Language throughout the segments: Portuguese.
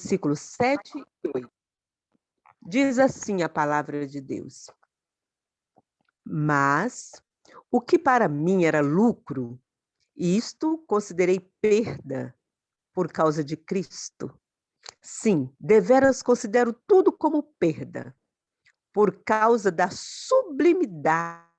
versículos 7 e 8. Diz assim a palavra de Deus: Mas o que para mim era lucro, isto considerei perda por causa de Cristo. Sim, deveras considero tudo como perda, por causa da sublimidade.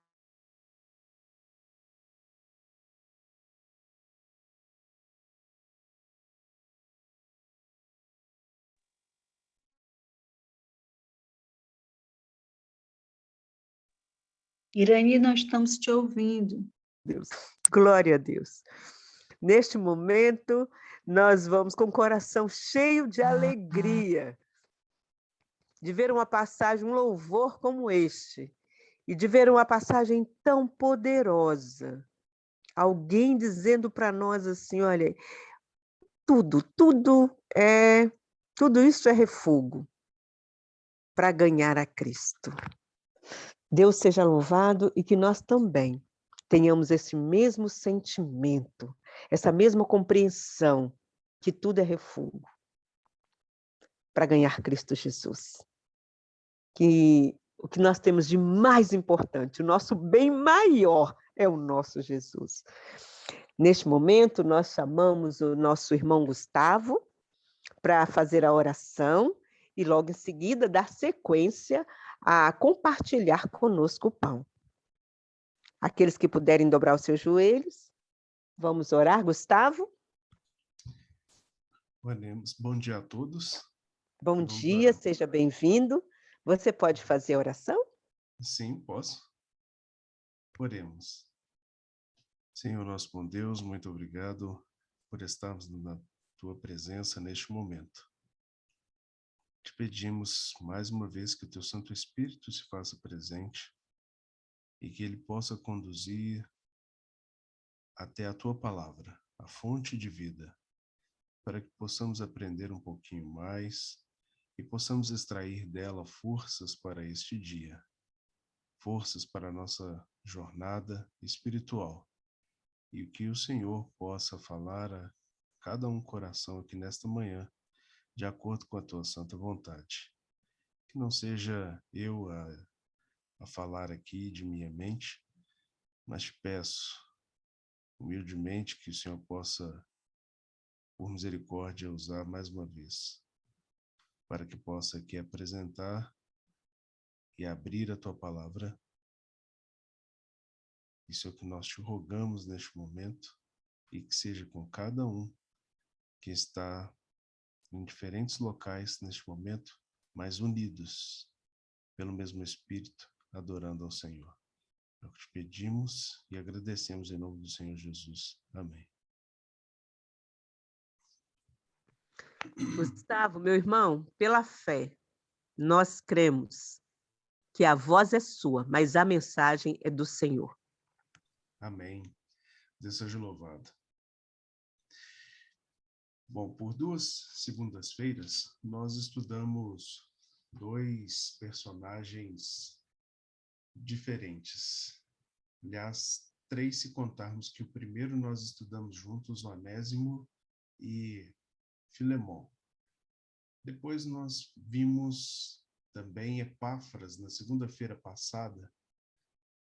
Irani, nós estamos te ouvindo. Deus. Glória a Deus. Neste momento, nós vamos com o coração cheio de alegria de ver uma passagem, um louvor como este, e de ver uma passagem tão poderosa. Alguém dizendo para nós assim, olha, tudo isso é refúgio para ganhar a Cristo. Deus seja louvado e que nós também tenhamos esse mesmo sentimento, essa mesma compreensão que tudo é refúgio para ganhar Cristo Jesus. Que o que nós temos de mais importante, o nosso bem maior é o nosso Jesus. Neste momento, nós chamamos o nosso irmão Gustavo para fazer a oração e logo em seguida dar sequência a compartilhar conosco o pão. Aqueles que puderem dobrar os seus joelhos, vamos orar. Gustavo? Oremos. Bom dia a todos. Bom dia, seja bem-vindo. Você pode fazer a oração? Sim, posso. Oremos. Senhor nosso bom Deus, muito obrigado por estarmos na tua presença neste momento. Te pedimos mais uma vez que o teu Santo Espírito se faça presente e que ele possa conduzir até a tua palavra, a fonte de vida, para que possamos aprender um pouquinho mais e possamos extrair dela forças para este dia, forças para a nossa jornada espiritual, e que o Senhor possa falar a cada um coração aqui nesta manhã, de acordo com a tua santa vontade. Que não seja eu a falar aqui de minha mente, mas te peço humildemente que o Senhor possa, por misericórdia, usar mais uma vez, para que possa aqui apresentar e abrir a tua palavra. Isso é o que nós te rogamos neste momento, e que seja com cada um que está em diferentes locais neste momento, mas unidos pelo mesmo Espírito, adorando ao Senhor. É o que te pedimos e agradecemos em nome do Senhor Jesus. Amém. Gustavo, meu irmão, pela fé, nós cremos que a voz é sua, mas a mensagem é do Senhor. Amém. Deus seja louvado. Bom, por 2 segundas-feiras, nós estudamos 2 personagens diferentes. Aliás, 3 se contarmos que o primeiro nós estudamos juntos, Onésimo e Filemon. Depois nós vimos também Epáfras na segunda-feira passada.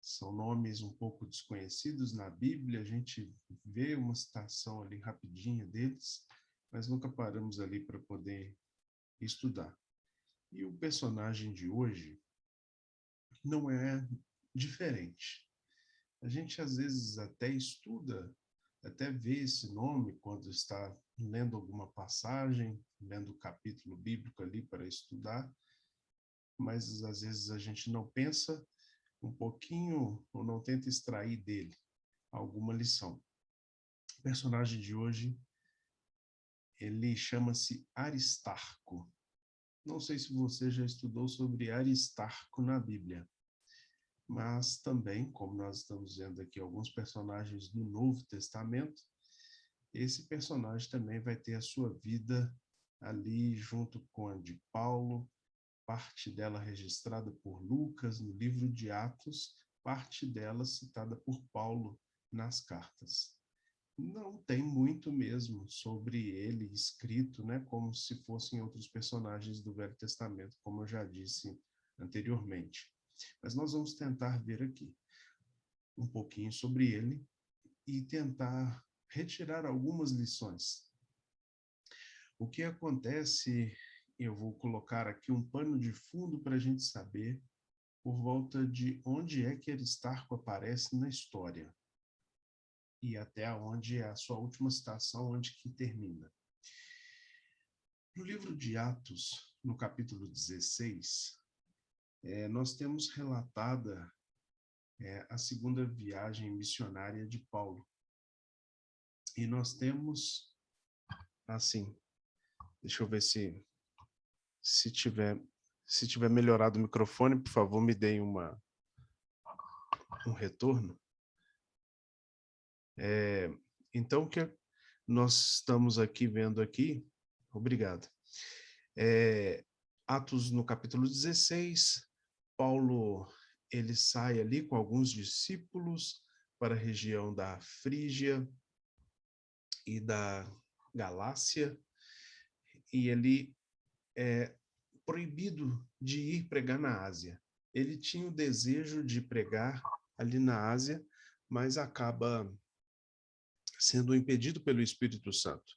São nomes um pouco desconhecidos na Bíblia, a gente vê uma citação ali rapidinha deles, mas nunca paramos ali para poder estudar. E o personagem de hoje não é diferente. A gente às vezes até estuda, até vê esse nome quando está lendo alguma passagem, lendo o capítulo bíblico ali para estudar, mas às vezes a gente não pensa um pouquinho ou não tenta extrair dele alguma lição. O personagem de hoje, ele chama-se Aristarco. Não sei se você já estudou sobre Aristarco na Bíblia, mas também, como nós estamos vendo aqui alguns personagens do Novo Testamento, esse personagem também vai ter a sua vida ali junto com a de Paulo, parte dela registrada por Lucas no livro de Atos, parte dela citada por Paulo nas cartas. não tem muito mesmo sobre ele escrito, né, como se fossem outros personagens do Velho Testamento, como eu já disse anteriormente. Mas nós vamos tentar ver aqui um pouquinho sobre ele e tentar retirar algumas lições. O que acontece, eu vou colocar aqui um pano de fundo para a gente saber por volta de onde é que Aristarco aparece na história e até onde é a sua última citação, onde que termina. No livro de Atos, no capítulo 16, nós temos relatada a segunda viagem missionária de Paulo. E nós temos, assim, deixa eu ver se tiver melhorado o microfone, por favor, me deem um retorno. Então, o que nós estamos aqui vendo aqui, obrigado. Atos no capítulo 16, Paulo, ele sai ali com alguns discípulos para a região da Frígia e da Galácia, e ele é proibido de ir pregar na Ásia. Ele tinha o desejo de pregar ali na Ásia, mas acaba sendo impedido pelo Espírito Santo.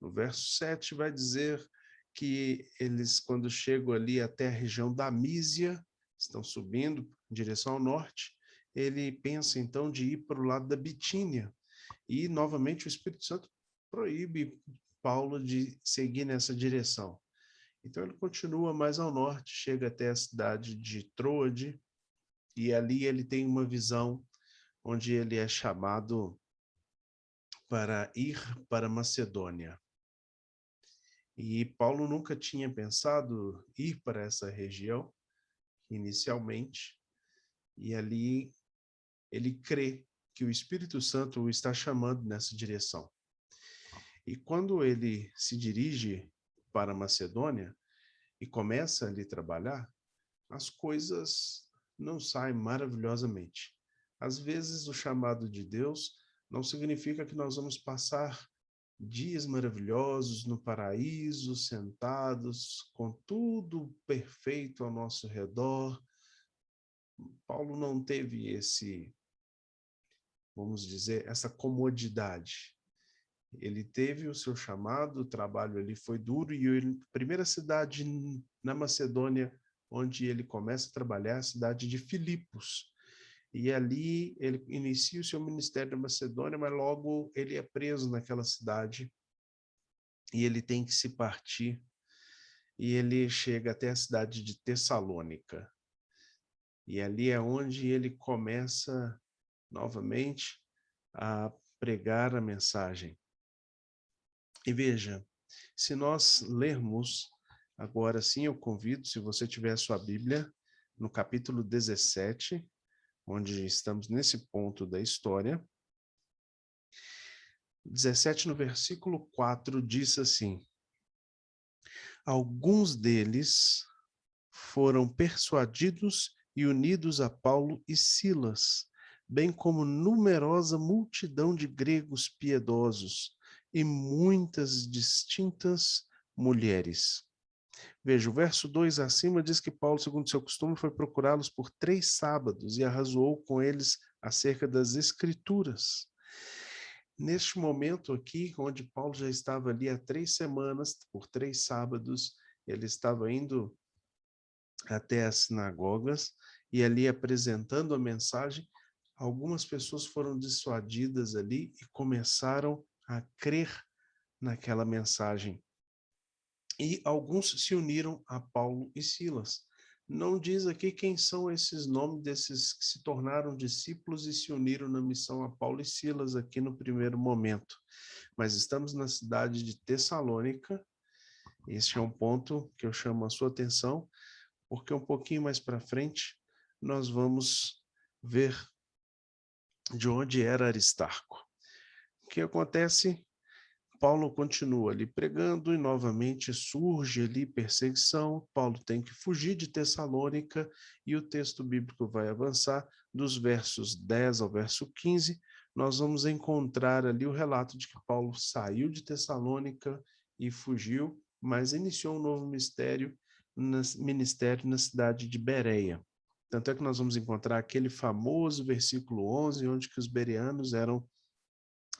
No verso 7 vai dizer que eles, quando chegam ali até a região da Mísia, estão subindo em direção ao norte, ele pensa então de ir para o lado da Bitínia. E, novamente, o Espírito Santo proíbe Paulo de seguir nessa direção. Então ele continua mais ao norte, chega até a cidade de Troade, e ali ele tem uma visão onde ele é chamado para ir para Macedônia. E Paulo nunca tinha pensado ir para essa região, inicialmente, e ali ele crê que o Espírito Santo o está chamando nessa direção. E quando ele se dirige para Macedônia e começa ali a trabalhar, as coisas não saem maravilhosamente. Às vezes, o chamado de Deus não significa que nós vamos passar dias maravilhosos no paraíso, sentados, com tudo perfeito ao nosso redor. Paulo não teve vamos dizer, essa comodidade. Ele teve o seu chamado, o trabalho ali foi duro, e a primeira cidade na Macedônia onde ele começa a trabalhar é a cidade de Filipos. E ali ele inicia o seu ministério na Macedônia, mas logo ele é preso naquela cidade e ele tem que se partir. E ele chega até a cidade de Tessalônica. E ali é onde ele começa novamente a pregar a mensagem. E veja, se nós lermos, agora sim eu convido, se você tiver a sua Bíblia, no capítulo 17, onde estamos nesse ponto da história, 17 no versículo 4 diz assim: alguns deles foram persuadidos e unidos a Paulo e Silas, bem como numerosa multidão de gregos piedosos e muitas distintas mulheres. Veja, o verso 2 acima diz que Paulo, segundo seu costume, foi procurá-los por 3 sábados e arrazoou com eles acerca das Escrituras. Neste momento aqui, onde Paulo já estava ali há 3 semanas, por 3 sábados, ele estava indo até as sinagogas e ali apresentando a mensagem, algumas pessoas foram dissuadidas ali e começaram a crer naquela mensagem. E alguns se uniram a Paulo e Silas. Não diz aqui quem são esses nomes desses que se tornaram discípulos e se uniram na missão a Paulo e Silas aqui no primeiro momento. Mas estamos na cidade de Tessalônica. Este é um ponto que eu chamo a sua atenção, porque um pouquinho mais para frente nós vamos ver de onde era Aristarco. O que acontece? Paulo continua ali pregando e novamente surge ali perseguição. Paulo tem que fugir de Tessalônica e o texto bíblico vai avançar dos versos 10 ao verso 15, nós vamos encontrar ali o relato de que Paulo saiu de Tessalônica e fugiu, mas iniciou um novo ministério na cidade de Bereia. Tanto é que nós vamos encontrar aquele famoso versículo 11, onde que os bereanos eram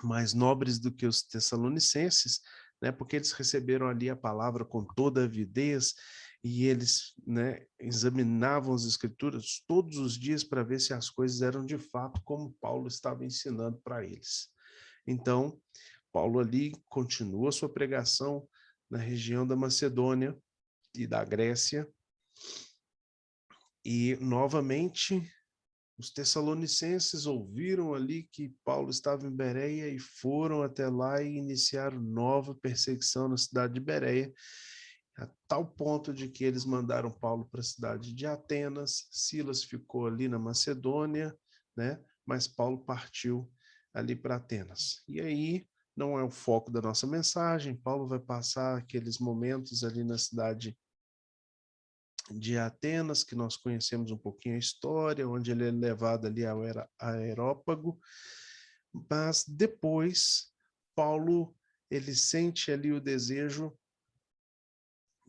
mais nobres do que os tessalonicenses, né, porque eles receberam ali a palavra com toda a avidez, e eles, né, examinavam as escrituras todos os dias para ver se as coisas eram de fato como Paulo estava ensinando para eles. Então, Paulo ali continua sua pregação na região da Macedônia e da Grécia, e novamente os tessalonicenses ouviram ali que Paulo estava em Bereia e foram até lá e iniciaram nova perseguição na cidade de Bereia, a tal ponto de que eles mandaram Paulo para a cidade de Atenas. Silas ficou ali na Macedônia, né? Mas Paulo partiu ali para Atenas. E aí, não é o foco da nossa mensagem, Paulo vai passar aqueles momentos ali na cidade de Atenas, que nós conhecemos um pouquinho a história, onde ele é levado ali ao Areópago, mas depois Paulo ele sente ali o desejo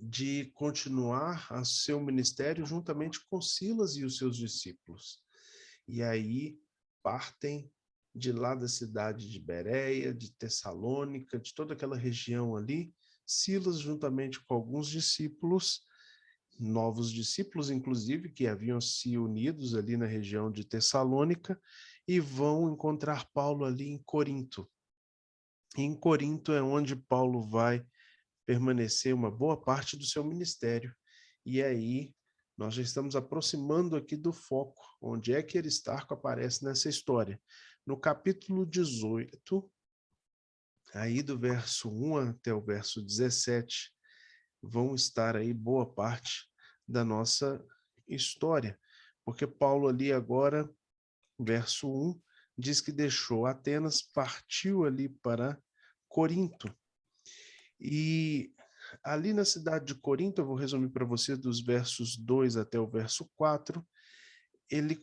de continuar a seu ministério juntamente com Silas e os seus discípulos. E aí partem de lá da cidade de Bereia, de Tessalônica, de toda aquela região ali, Silas juntamente com alguns discípulos, novos discípulos, inclusive, que haviam se unidos ali na região de Tessalônica, e vão encontrar Paulo ali em Corinto. E em Corinto é onde Paulo vai permanecer uma boa parte do seu ministério. E aí nós já estamos aproximando aqui do foco, onde é que Aristarco aparece nessa história. No capítulo 18, aí do verso 1 até o verso 17, vão estar aí boa parte da nossa história, porque Paulo ali agora, verso 1, diz que deixou Atenas, partiu ali para Corinto. E ali na cidade de Corinto, eu vou resumir para você dos versos 2 até o verso 4, ele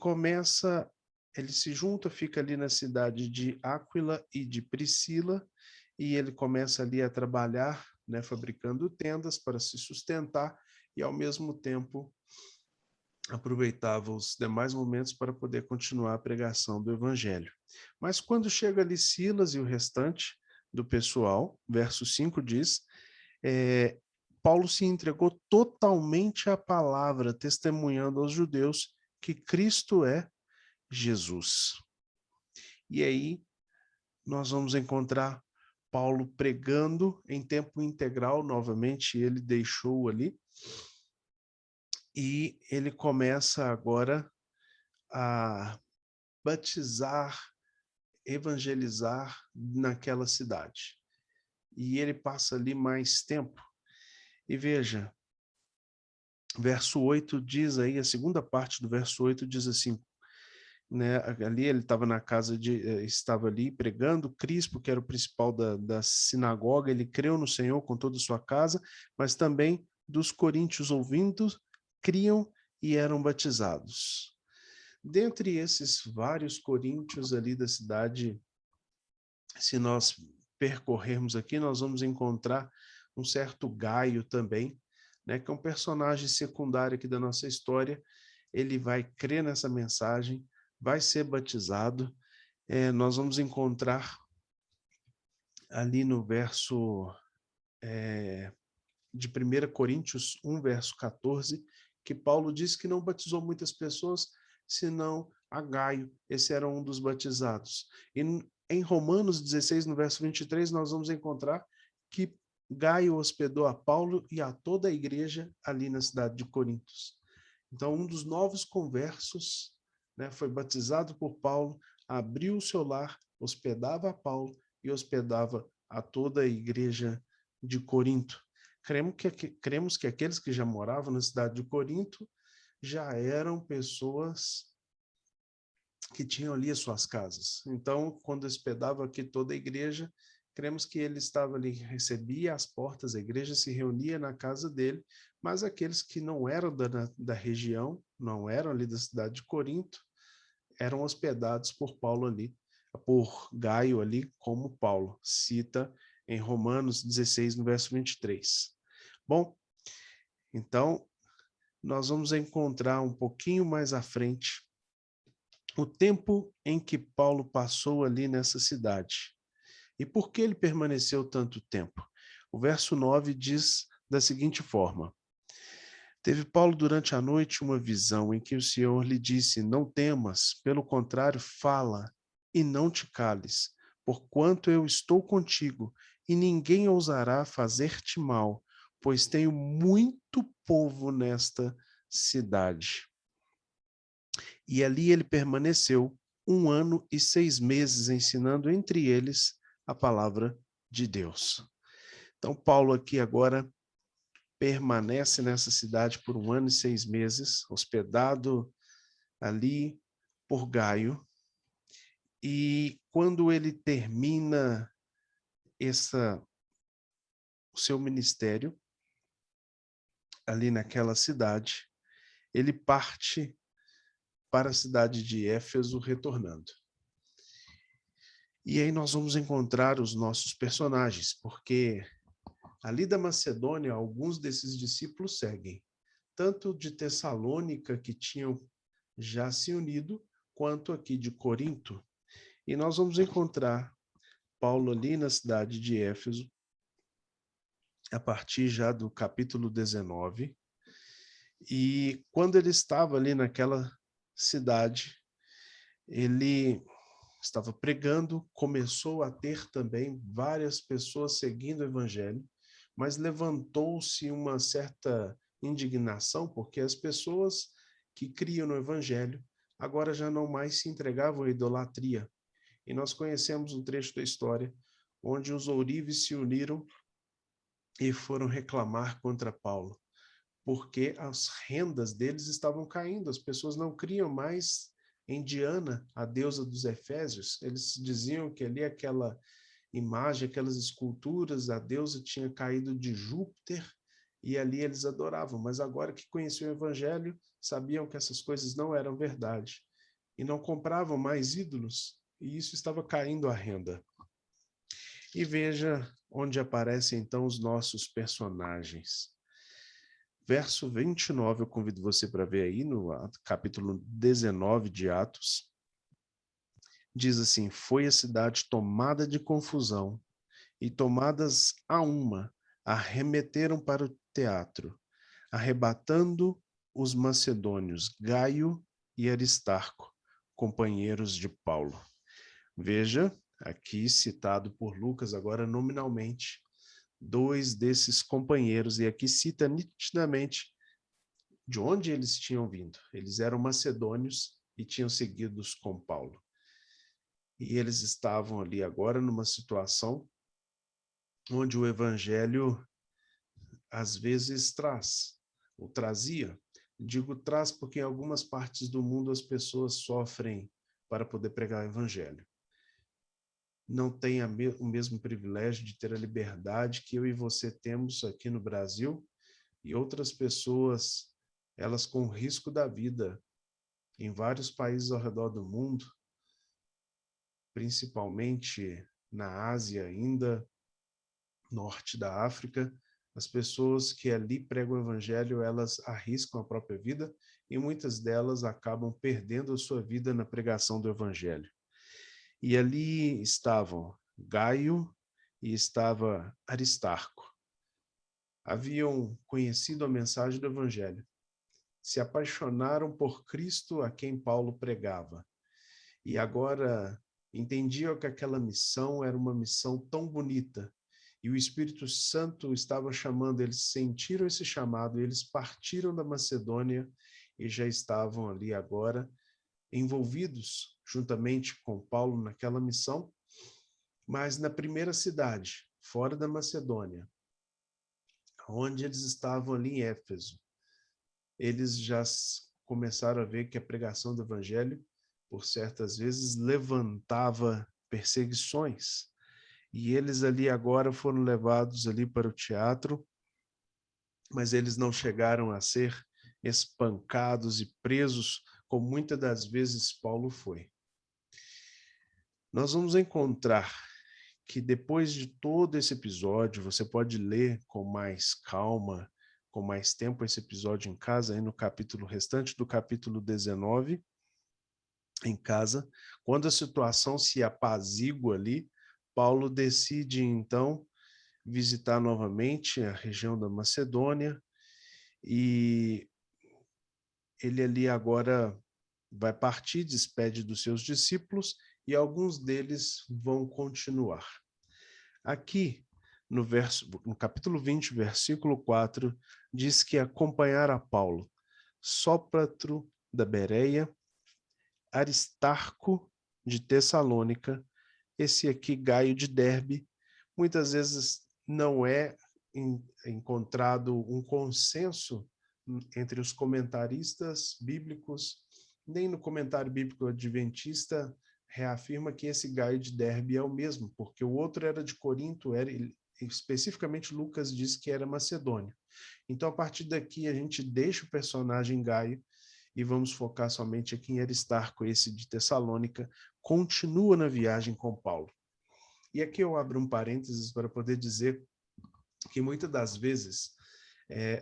se junta, fica ali na cidade de Áquila e de Priscila, e ele começa ali a trabalhar, né, fabricando tendas para se sustentar, e ao mesmo tempo aproveitava os demais momentos para poder continuar a pregação do evangelho. Mas quando chega ali Silas e o restante do pessoal, verso 5 diz, Paulo se entregou totalmente à palavra, testemunhando aos judeus que Cristo é Jesus. E aí nós vamos encontrar Paulo pregando em tempo integral, novamente ele deixou ali, e ele começa agora a batizar, evangelizar naquela cidade. E ele passa ali mais tempo. E veja, verso 8 diz aí, a segunda parte do verso 8 diz assim, né, ali ele estava na casa estava ali pregando, Crispo, que era o principal da sinagoga, ele creu no Senhor com toda a sua casa, mas também dos coríntios ouvindo, criam e eram batizados. Dentre esses vários coríntios ali da cidade, se nós percorrermos aqui, nós vamos encontrar um certo Gaio também, né, que é um personagem secundário aqui da nossa história. Ele vai crer nessa mensagem, vai ser batizado. Nós vamos encontrar ali no verso de 1 Coríntios 1, verso 14, que Paulo diz que não batizou muitas pessoas, senão a Gaio. Esse era um dos batizados. E em Romanos 16, no verso 23, nós vamos encontrar que Gaio hospedou a Paulo e a toda a igreja ali na cidade de Corintos. Então, um dos novos conversos, né, foi batizado por Paulo, abriu o seu lar, hospedava a Paulo e hospedava a toda a igreja de Corinto. Cremos que aqueles que já moravam na cidade de Corinto já eram pessoas que tinham ali as suas casas. Então, quando hospedava aqui toda a igreja, cremos que ele estava ali, recebia as portas, a igreja se reunia na casa dele, mas aqueles que não eram da região, não eram ali da cidade de Corinto, eram hospedados por Paulo ali, por Gaio ali, como Paulo cita em Romanos 16, no verso 23. Bom, então, nós vamos encontrar um pouquinho mais à frente o tempo em que Paulo passou ali nessa cidade. E por que ele permaneceu tanto tempo? O verso 9 diz da seguinte forma: Teve Paulo durante a noite uma visão em que o Senhor lhe disse: Não temas, pelo contrário, fala e não te cales, porquanto eu estou contigo, e ninguém ousará fazer-te mal, pois tenho muito povo nesta cidade. E ali ele permaneceu 1 ano e 6 meses, ensinando entre eles a palavra de Deus. Então, Paulo aqui agora permanece nessa cidade por 1 ano e 6 meses, hospedado ali por Gaio. E quando ele termina o seu ministério ali naquela cidade, ele parte para a cidade de Éfeso, retornando. E aí nós vamos encontrar os nossos personagens, porque ali da Macedônia, alguns desses discípulos seguem, tanto de Tessalônica, que tinham já se unido, quanto aqui de Corinto. E nós vamos encontrar Paulo ali na cidade de Éfeso, a partir já do capítulo 19. E quando ele estava ali naquela cidade, ele estava pregando, começou a ter também várias pessoas seguindo o evangelho, mas levantou-se uma certa indignação, porque as pessoas que criam no evangelho agora já não mais se entregavam à idolatria. E nós conhecemos um trecho da história onde os ourives se uniram e foram reclamar contra Paulo, porque as rendas deles estavam caindo, as pessoas não criam mais em Diana, a deusa dos Efésios. Eles diziam que ali aquela imagem, aquelas esculturas, a deusa tinha caído de Júpiter e ali eles adoravam. Mas agora que conheciam o evangelho, sabiam que essas coisas não eram verdade e não compravam mais ídolos, e isso estava caindo a renda. E veja onde aparecem então os nossos personagens. Verso 29, eu convido você para ver aí no capítulo 19 de Atos. Diz assim: Foi a cidade tomada de confusão, e tomadas a uma, arremeteram para o teatro, arrebatando os macedônios Gaio e Aristarco, companheiros de Paulo. Veja, aqui citado por Lucas agora nominalmente, 2 desses companheiros, e aqui cita nitidamente de onde eles tinham vindo. Eles eram macedônios e tinham seguidos com Paulo. E eles estavam ali agora numa situação onde o evangelho às vezes trazia. Digo traz porque em algumas partes do mundo as pessoas sofrem para poder pregar o evangelho. Não tem o mesmo privilégio de ter a liberdade que eu e você temos aqui no Brasil, e outras pessoas, elas com o risco da vida, em vários países ao redor do mundo, principalmente na Ásia ainda, norte da África, as pessoas que ali pregam o evangelho, elas arriscam a própria vida e muitas delas acabam perdendo a sua vida na pregação do evangelho. E ali estavam Gaio e estava Aristarco. Haviam conhecido a mensagem do evangelho, se apaixonaram por Cristo a quem Paulo pregava, e agora entendiam que aquela missão era uma missão tão bonita, e o Espírito Santo estava chamando, eles sentiram esse chamado, e eles partiram da Macedônia e já estavam ali agora envolvidos juntamente com Paulo naquela missão, mas na primeira cidade, fora da Macedônia, onde eles estavam ali em Éfeso, eles já começaram a ver que a pregação do evangelho, por certas vezes, levantava perseguições. E eles ali agora foram levados ali para o teatro, mas eles não chegaram a ser espancados e presos, como muitas das vezes Paulo foi. nós vamos encontrar que depois de todo esse episódio, você pode ler com mais calma, com mais tempo esse episódio em casa, aí no capítulo restante do capítulo 19, em casa, quando a situação se apazigua ali, Paulo decide então visitar novamente a região da Macedônia e ele ali agora vai partir, despede dos seus discípulos e alguns deles vão continuar. Aqui, no capítulo 20, versículo 4, diz que acompanhara Paulo Sópatro da Bereia, Aristarco de Tessalônica, esse aqui Gaio de Derbe. Muitas vezes não é encontrado um consenso entre os comentaristas bíblicos, nem no comentário bíblico adventista reafirma que esse Gaio de Derbe é o mesmo, porque o outro era de Corinto, especificamente Lucas diz que era Macedônia. Então, a partir daqui, a gente deixa o personagem Gaio e vamos focar somente aqui em Aristarco, esse de Tessalônica, continua na viagem com Paulo. E aqui eu abro um parênteses para poder dizer que muitas das vezes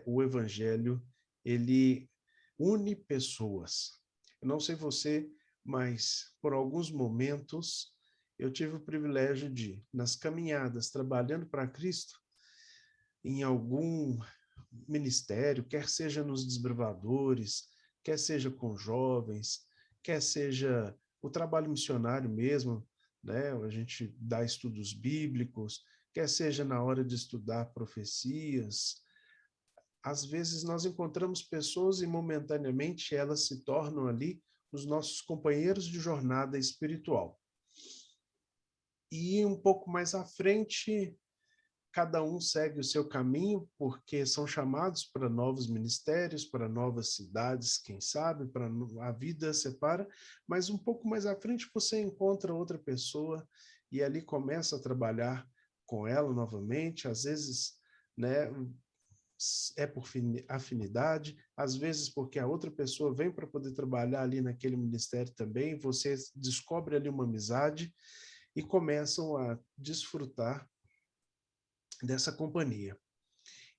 o evangelho, ele une pessoas. Eu não sei você, mas por alguns momentos eu tive o privilégio de, nas caminhadas, trabalhando para Cristo, em algum ministério, quer seja nos desbravadores, quer seja com jovens, quer seja o trabalho missionário mesmo, né? A gente dá estudos bíblicos, quer seja na hora de estudar profecias. Às vezes nós encontramos pessoas e momentaneamente elas se tornam ali os nossos companheiros de jornada espiritual. E um pouco mais à frente, cada um segue o seu caminho, porque são chamados para novos ministérios, para novas cidades, quem sabe, para a vida separa, mas um pouco mais à frente você encontra outra pessoa e ali começa a trabalhar com ela novamente, às vezes, né, é por afinidade, às vezes porque a outra pessoa vem para poder trabalhar ali naquele ministério também, você descobre ali uma amizade e começam a desfrutar dessa companhia.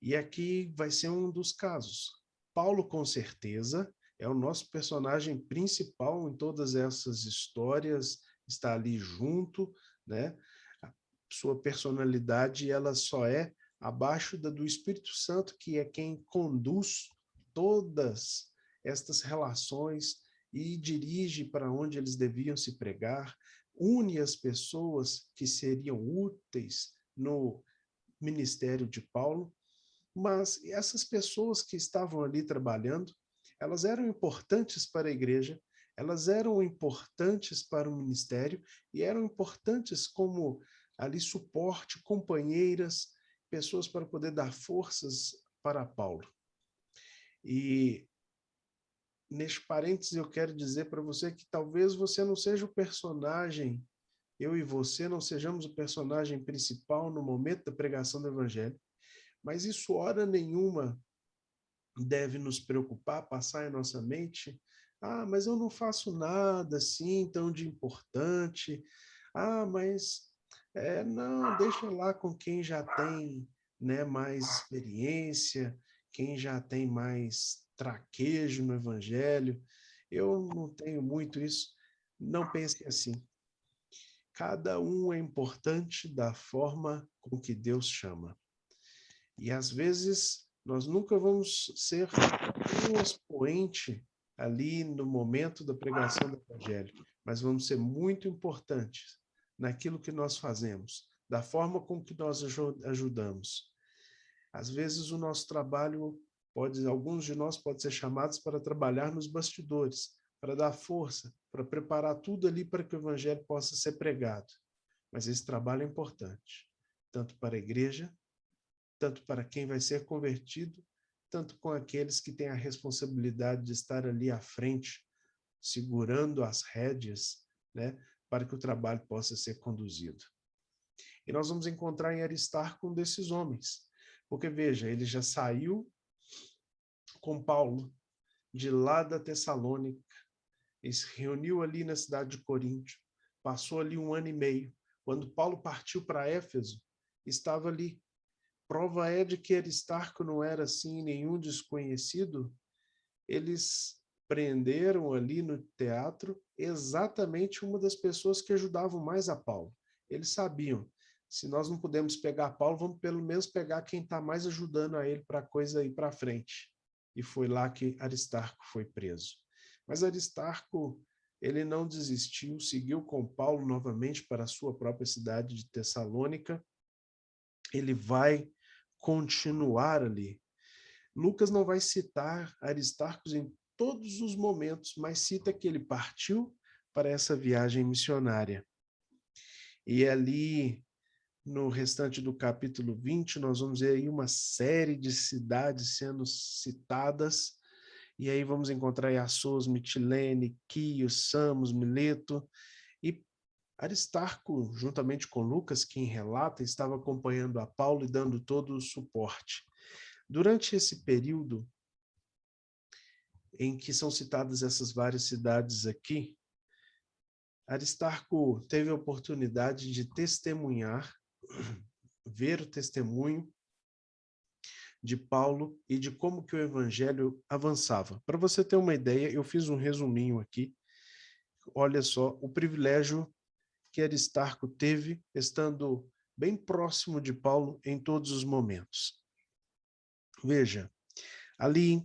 E aqui vai ser um dos casos. Paulo, com certeza, é o nosso personagem principal em todas essas histórias, está ali junto, né? A sua personalidade, ela só é abaixo da do Espírito Santo, que é quem conduz todas estas relações e dirige para onde eles deviam se pregar, une as pessoas que seriam úteis no ministério de Paulo, mas essas pessoas que estavam ali trabalhando, elas eram importantes para a igreja, elas eram importantes para o ministério e eram importantes como ali suporte, companheiras, pessoas para poder dar forças para Paulo. E neste parênteses eu quero dizer para você que talvez você não seja o personagem, eu e você não sejamos o personagem principal no momento da pregação do evangelho, mas isso hora nenhuma deve nos preocupar, passar em nossa mente. Ah, mas eu não faço nada assim tão de importante. Ah, mas não, deixa lá com quem já tem, né, mais experiência, quem já tem mais traquejo no evangelho. Eu não tenho muito isso. Não pense assim. Cada um é importante da forma com que Deus chama. E às vezes nós nunca vamos ser um expoente ali no momento da pregação do evangelho, mas vamos ser muito importantes naquilo que nós fazemos, da forma com que nós ajudamos. Às vezes o nosso trabalho alguns de nós podem ser chamados para trabalhar nos bastidores, para dar força, para preparar tudo ali para que o evangelho possa ser pregado. Mas esse trabalho é importante, tanto para a igreja, tanto para quem vai ser convertido, tanto com aqueles que têm a responsabilidade de estar ali à frente, segurando as rédeas, né, para que o trabalho possa ser conduzido. E nós vamos encontrar em Aristarco um desses homens, porque veja, ele já saiu com Paulo de lá da Tessalônica, ele se reuniu ali na cidade de Corinto Passou ali 1 ano e meio. Quando Paulo partiu para Éfeso, estava ali. Prova é de que Aristarco não era assim nenhum desconhecido. Eles prenderam ali no teatro exatamente uma das pessoas que ajudavam mais a Paulo. Eles sabiam, se nós não podemos pegar Paulo, vamos pelo menos pegar quem está mais ajudando a ele para a coisa ir para frente. E foi lá que Aristarco foi preso. Mas Aristarco, ele não desistiu, seguiu com Paulo novamente para a sua própria cidade de Tessalônica. Ele vai continuar ali. Lucas não vai citar Aristarco em todos os momentos, mas cita que ele partiu para essa viagem missionária. E ali, no restante do capítulo 20, nós vamos ver aí uma série de cidades sendo citadas, e aí vamos encontrar Assos, Mitilene, Quio, Samos, Mileto, e Aristarco, juntamente com Lucas, quem relata, estava acompanhando a Paulo e dando todo o suporte. Durante esse período em que são citadas essas várias cidades aqui, Aristarco teve a oportunidade de testemunhar, ver o testemunho de Paulo e de como que o evangelho avançava. Para você ter uma ideia, eu fiz um resuminho aqui. Olha só o privilégio que Aristarco teve estando bem próximo de Paulo em todos os momentos. Veja, ali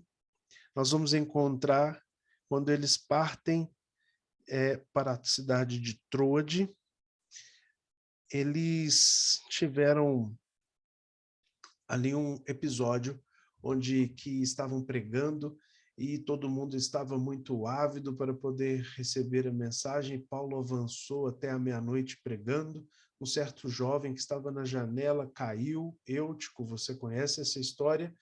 nós vamos encontrar quando eles partem para a cidade de Troade, eles tiveram ali um episódio onde que estavam pregando e todo mundo estava muito ávido para poder receber a mensagem. Paulo avançou até a meia-noite pregando. Um certo jovem que estava na janela caiu, Eutico, você conhece essa história,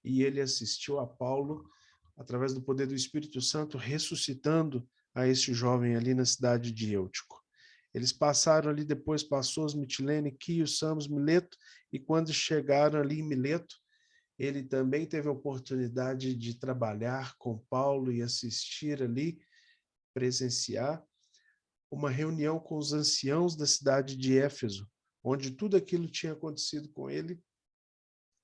e ele assistiu a Paulo, através do poder do Espírito Santo, ressuscitando a este jovem ali na cidade de Eutico. Eles passaram ali, depois passou Mitilene, Quio, Samos, Mileto, e quando chegaram ali em Mileto, ele também teve a oportunidade de trabalhar com Paulo e assistir ali, presenciar uma reunião com os anciãos da cidade de Éfeso, onde tudo aquilo tinha acontecido com ele.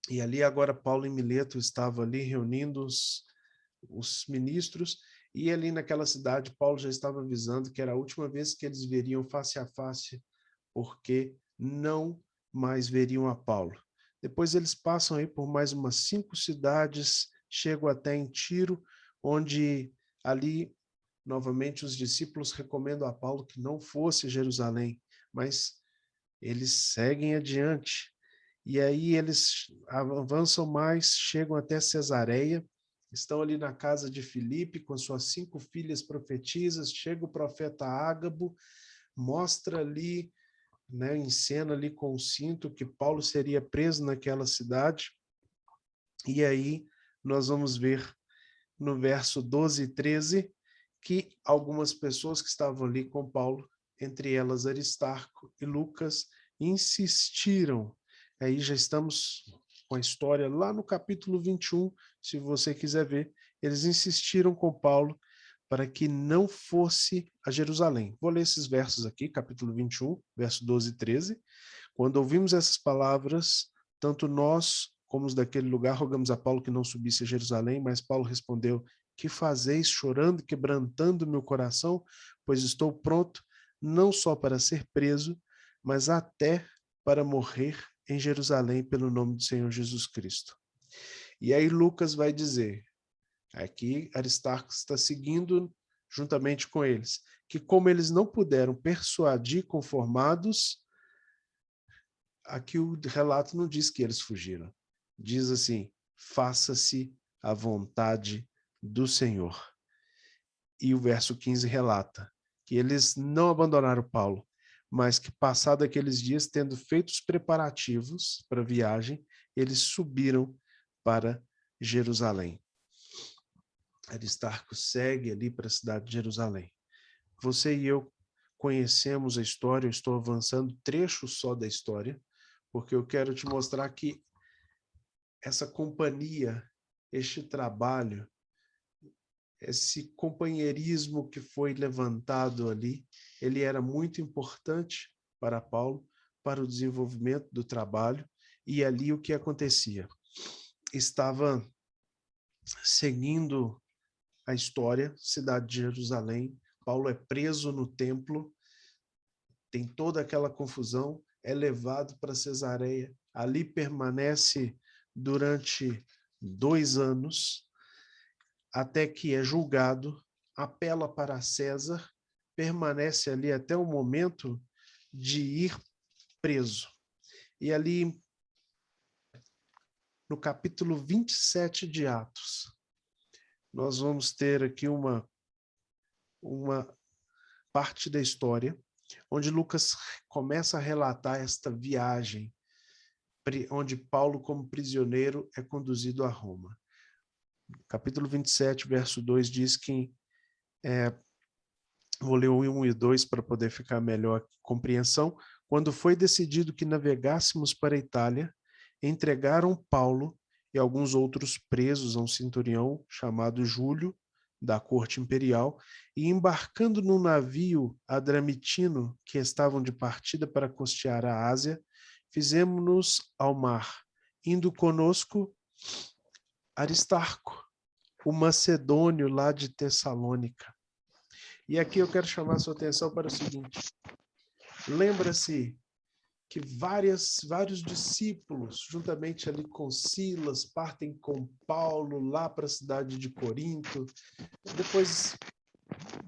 E ali agora Paulo em Mileto estava ali reunindo os ministros, e ali naquela cidade Paulo já estava avisando que era a última vez que eles veriam face a face, porque não mais veriam a Paulo. Depois eles passam aí por mais umas 5 cidades, chegam até em Tiro, onde ali novamente os discípulos recomendam a Paulo que não fosse a Jerusalém, mas eles seguem adiante. E aí eles avançam mais, chegam até Cesareia, estão ali na casa de Filipe com suas 5 filhas profetisas, chega o profeta Ágabo, mostra ali, né, em cena ali com o cinto que Paulo seria preso naquela cidade. E aí nós vamos ver no verso 12 e 13 que algumas pessoas que estavam ali com Paulo, entre elas Aristarco e Lucas, insistiram. Aí já estamos com a história lá no capítulo 21, se você quiser ver. Eles insistiram com Paulo para que não fosse a Jerusalém. Vou ler esses versos aqui, capítulo 21, verso 12 e 13. Quando ouvimos essas palavras, tanto nós como os daquele lugar rogamos a Paulo que não subisse a Jerusalém, mas Paulo respondeu: que fazeis chorando e quebrantando meu coração? Pois estou pronto não só para ser preso, mas até para morrer em Jerusalém pelo nome do Senhor Jesus Cristo. E aí Lucas vai dizer, aqui Aristarco está seguindo juntamente com eles, que como eles não puderam persuadir conformados, aqui o relato não diz que eles fugiram. Diz assim, faça-se a vontade do Senhor. E o verso 15 relata que eles não abandonaram Paulo, mas que passado aqueles dias, tendo feito os preparativos para a viagem, eles subiram para Jerusalém. Aristarco segue ali para a cidade de Jerusalém. Você e eu conhecemos a história, eu estou avançando trechos só da história, porque eu quero te mostrar que essa companhia, este trabalho, esse companheirismo que foi levantado ali, ele era muito importante para Paulo, para o desenvolvimento do trabalho, e ali o que acontecia? Estava seguindo a história, cidade de Jerusalém, Paulo é preso no templo, tem toda aquela confusão, é levado para Cesareia, ali permanece durante 2 anos, até que é julgado, apela para César, permanece ali até o momento de ir preso. E ali, no capítulo 27 de Atos, nós vamos ter aqui uma parte da história, onde Lucas começa a relatar esta viagem, onde Paulo, como prisioneiro, é conduzido a Roma. Capítulo 27, verso 2 diz que, vou ler o 1 e 2 para poder ficar melhor compreensão. Quando foi decidido que navegássemos para a Itália, entregaram Paulo e alguns outros presos a um centurião chamado Júlio, da corte imperial, e embarcando num navio adramitino que estavam de partida para costear a Ásia, fizemos-nos ao mar, indo conosco Aristarco, o macedônio lá de Tessalônica. E aqui eu quero chamar a sua atenção para o seguinte: lembra-se que vários discípulos, juntamente ali com Silas, partem com Paulo lá para a cidade de Corinto. Depois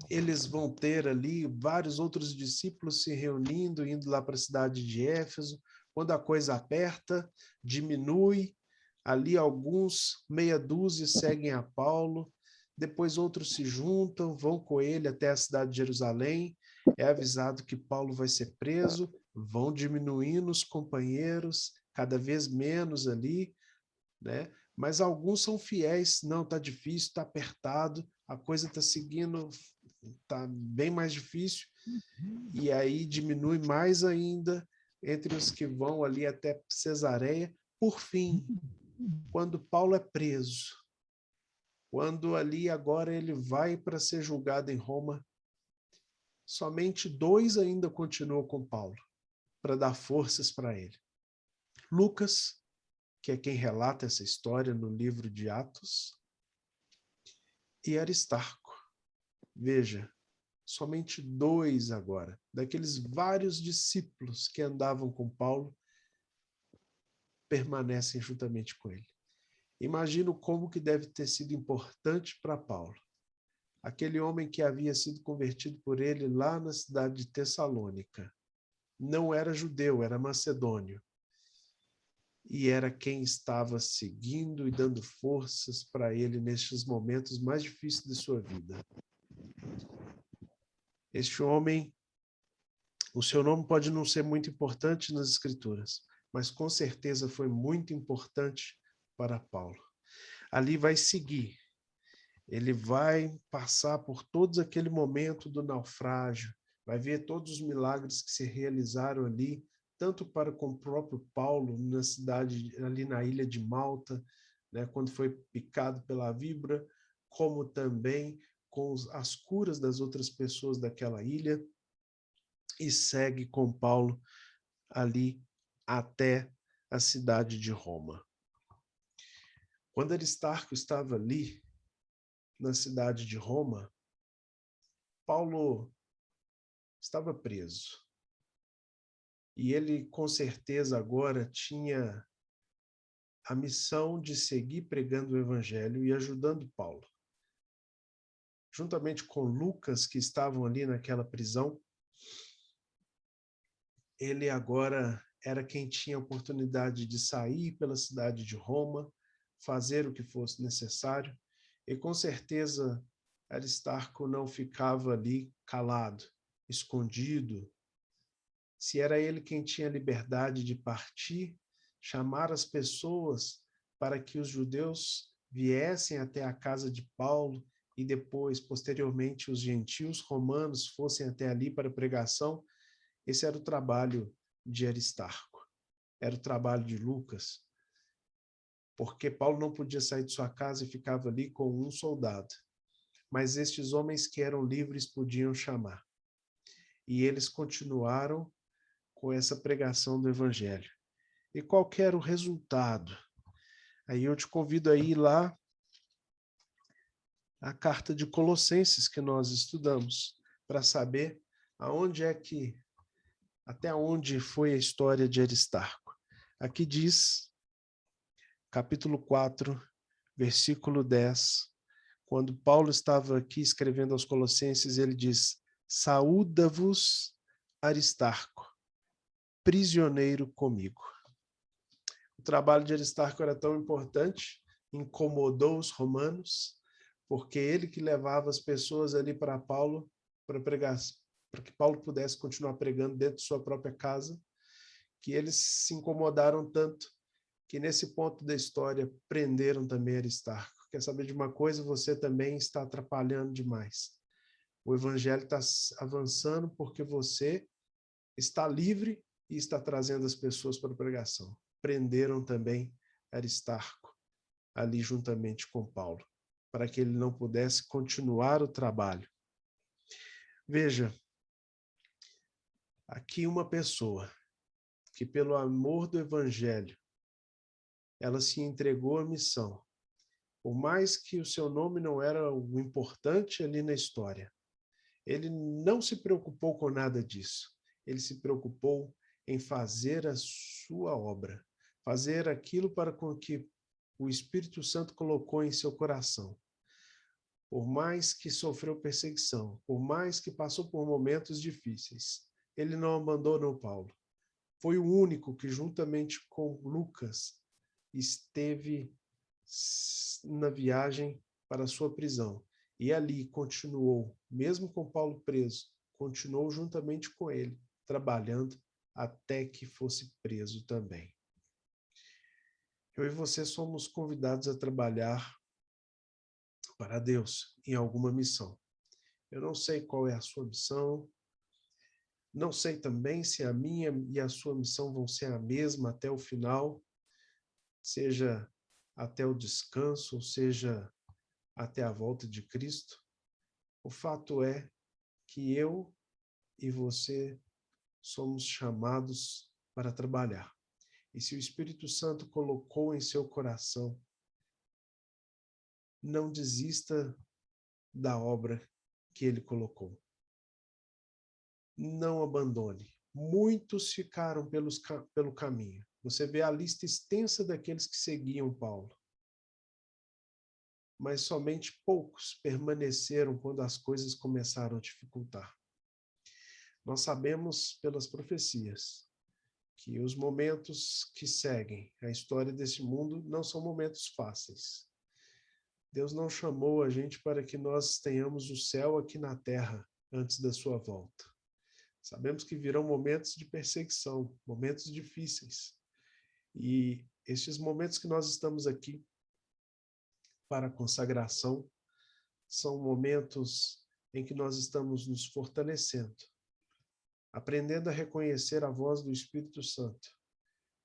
eles vão ter ali vários outros discípulos se reunindo, indo lá para a cidade de Éfeso. Quando a coisa aperta, diminui, ali alguns, meia dúzia, seguem a Paulo. Depois outros se juntam, vão com ele até a cidade de Jerusalém. É avisado que Paulo vai ser preso, vão diminuindo os companheiros, cada vez menos ali, né? Mas alguns são fiéis, não, está difícil, está apertado, a coisa está seguindo, está bem mais difícil, e aí diminui mais ainda entre os que vão ali até Cesareia. Por fim, quando Paulo é preso, quando ali agora ele vai para ser julgado em Roma, somente 2 ainda continuam com Paulo, para dar forças para ele. Lucas, que é quem relata essa história no livro de Atos, e Aristarco. Veja, somente 2 agora, daqueles vários discípulos que andavam com Paulo, permanecem juntamente com ele. Imagino como que deve ter sido importante para Paulo. Aquele homem que havia sido convertido por ele lá na cidade de Tessalônica. Não era judeu, era macedônio. E era quem estava seguindo e dando forças para ele nestes momentos mais difíceis de sua vida. Este homem, o seu nome pode não ser muito importante nas Escrituras, mas com certeza foi muito importante para Paulo. Ali vai seguir. Ele vai passar por todo aquele momento do naufrágio, vai ver todos os milagres que se realizaram ali, tanto para com o próprio Paulo, na cidade, ali na ilha de Malta, né, quando foi picado pela víbora, como também com as curas das outras pessoas daquela ilha, e segue com Paulo ali até a cidade de Roma. Quando Aristarco estava ali, na cidade de Roma, Paulo estava preso. E ele, com certeza, agora tinha a missão de seguir pregando o evangelho e ajudando Paulo. Juntamente com Lucas, que estavam ali naquela prisão, ele agora era quem tinha a oportunidade de sair pela cidade de Roma, fazer o que fosse necessário, e com certeza Aristarco não ficava ali calado, escondido. Se era ele quem tinha liberdade de partir, chamar as pessoas para que os judeus viessem até a casa de Paulo e depois, posteriormente, os gentios romanos fossem até ali para pregação, esse era o trabalho de Aristarco, era o trabalho de Lucas, porque Paulo não podia sair de sua casa e ficava ali com um soldado, mas estes homens que eram livres podiam chamar. E eles continuaram com essa pregação do evangelho. E qual que era o resultado? Aí eu te convido a ir lá a carta de Colossenses que nós estudamos, para saber até onde foi a história de Aristarco. Aqui diz, capítulo 4, versículo 10, quando Paulo estava aqui escrevendo aos Colossenses, ele diz: saúda-vos Aristarco, prisioneiro comigo. O trabalho de Aristarco era tão importante, incomodou os romanos, porque ele que levava as pessoas ali para Paulo, para pregar, para que Paulo pudesse continuar pregando dentro de sua própria casa, que eles se incomodaram tanto, que nesse ponto da história prenderam também Aristarco. Quer saber de uma coisa? Você também está atrapalhando demais. O evangelho está avançando porque você está livre e está trazendo as pessoas para a pregação. Prenderam também Aristarco, ali juntamente com Paulo, para que ele não pudesse continuar o trabalho. Veja, aqui uma pessoa que pelo amor do evangelho, ela se entregou à missão. Por mais que o seu nome não era o importante ali na história, ele não se preocupou com nada disso. Ele se preocupou em fazer a sua obra, fazer aquilo para com que o Espírito Santo colocou em seu coração. Por mais que sofreu perseguição, por mais que passou por momentos difíceis, ele não abandonou Paulo. Foi o único que, juntamente com Lucas, esteve na viagem para a sua prisão. E ali continuou, mesmo com Paulo preso, continuou juntamente com ele, trabalhando até que fosse preso também. Eu e você somos convidados a trabalhar para Deus em alguma missão. Eu não sei qual é a sua missão, não sei também se a minha e a sua missão vão ser a mesma até o final, seja até o descanso, seja até a volta de Cristo. O fato é que eu e você somos chamados para trabalhar. E se o Espírito Santo colocou em seu coração, não desista da obra que ele colocou. Não abandone. Muitos ficaram pelo caminho. Você vê a lista extensa daqueles que seguiam Paulo. Mas somente poucos permaneceram quando as coisas começaram a dificultar. Nós sabemos pelas profecias que os momentos que seguem a história desse mundo não são momentos fáceis. Deus não chamou a gente para que nós tenhamos o céu aqui na terra antes da sua volta. Sabemos que virão momentos de perseguição, momentos difíceis. E estes momentos que nós estamos aqui para a consagração são momentos em que nós estamos nos fortalecendo, aprendendo a reconhecer a voz do Espírito Santo,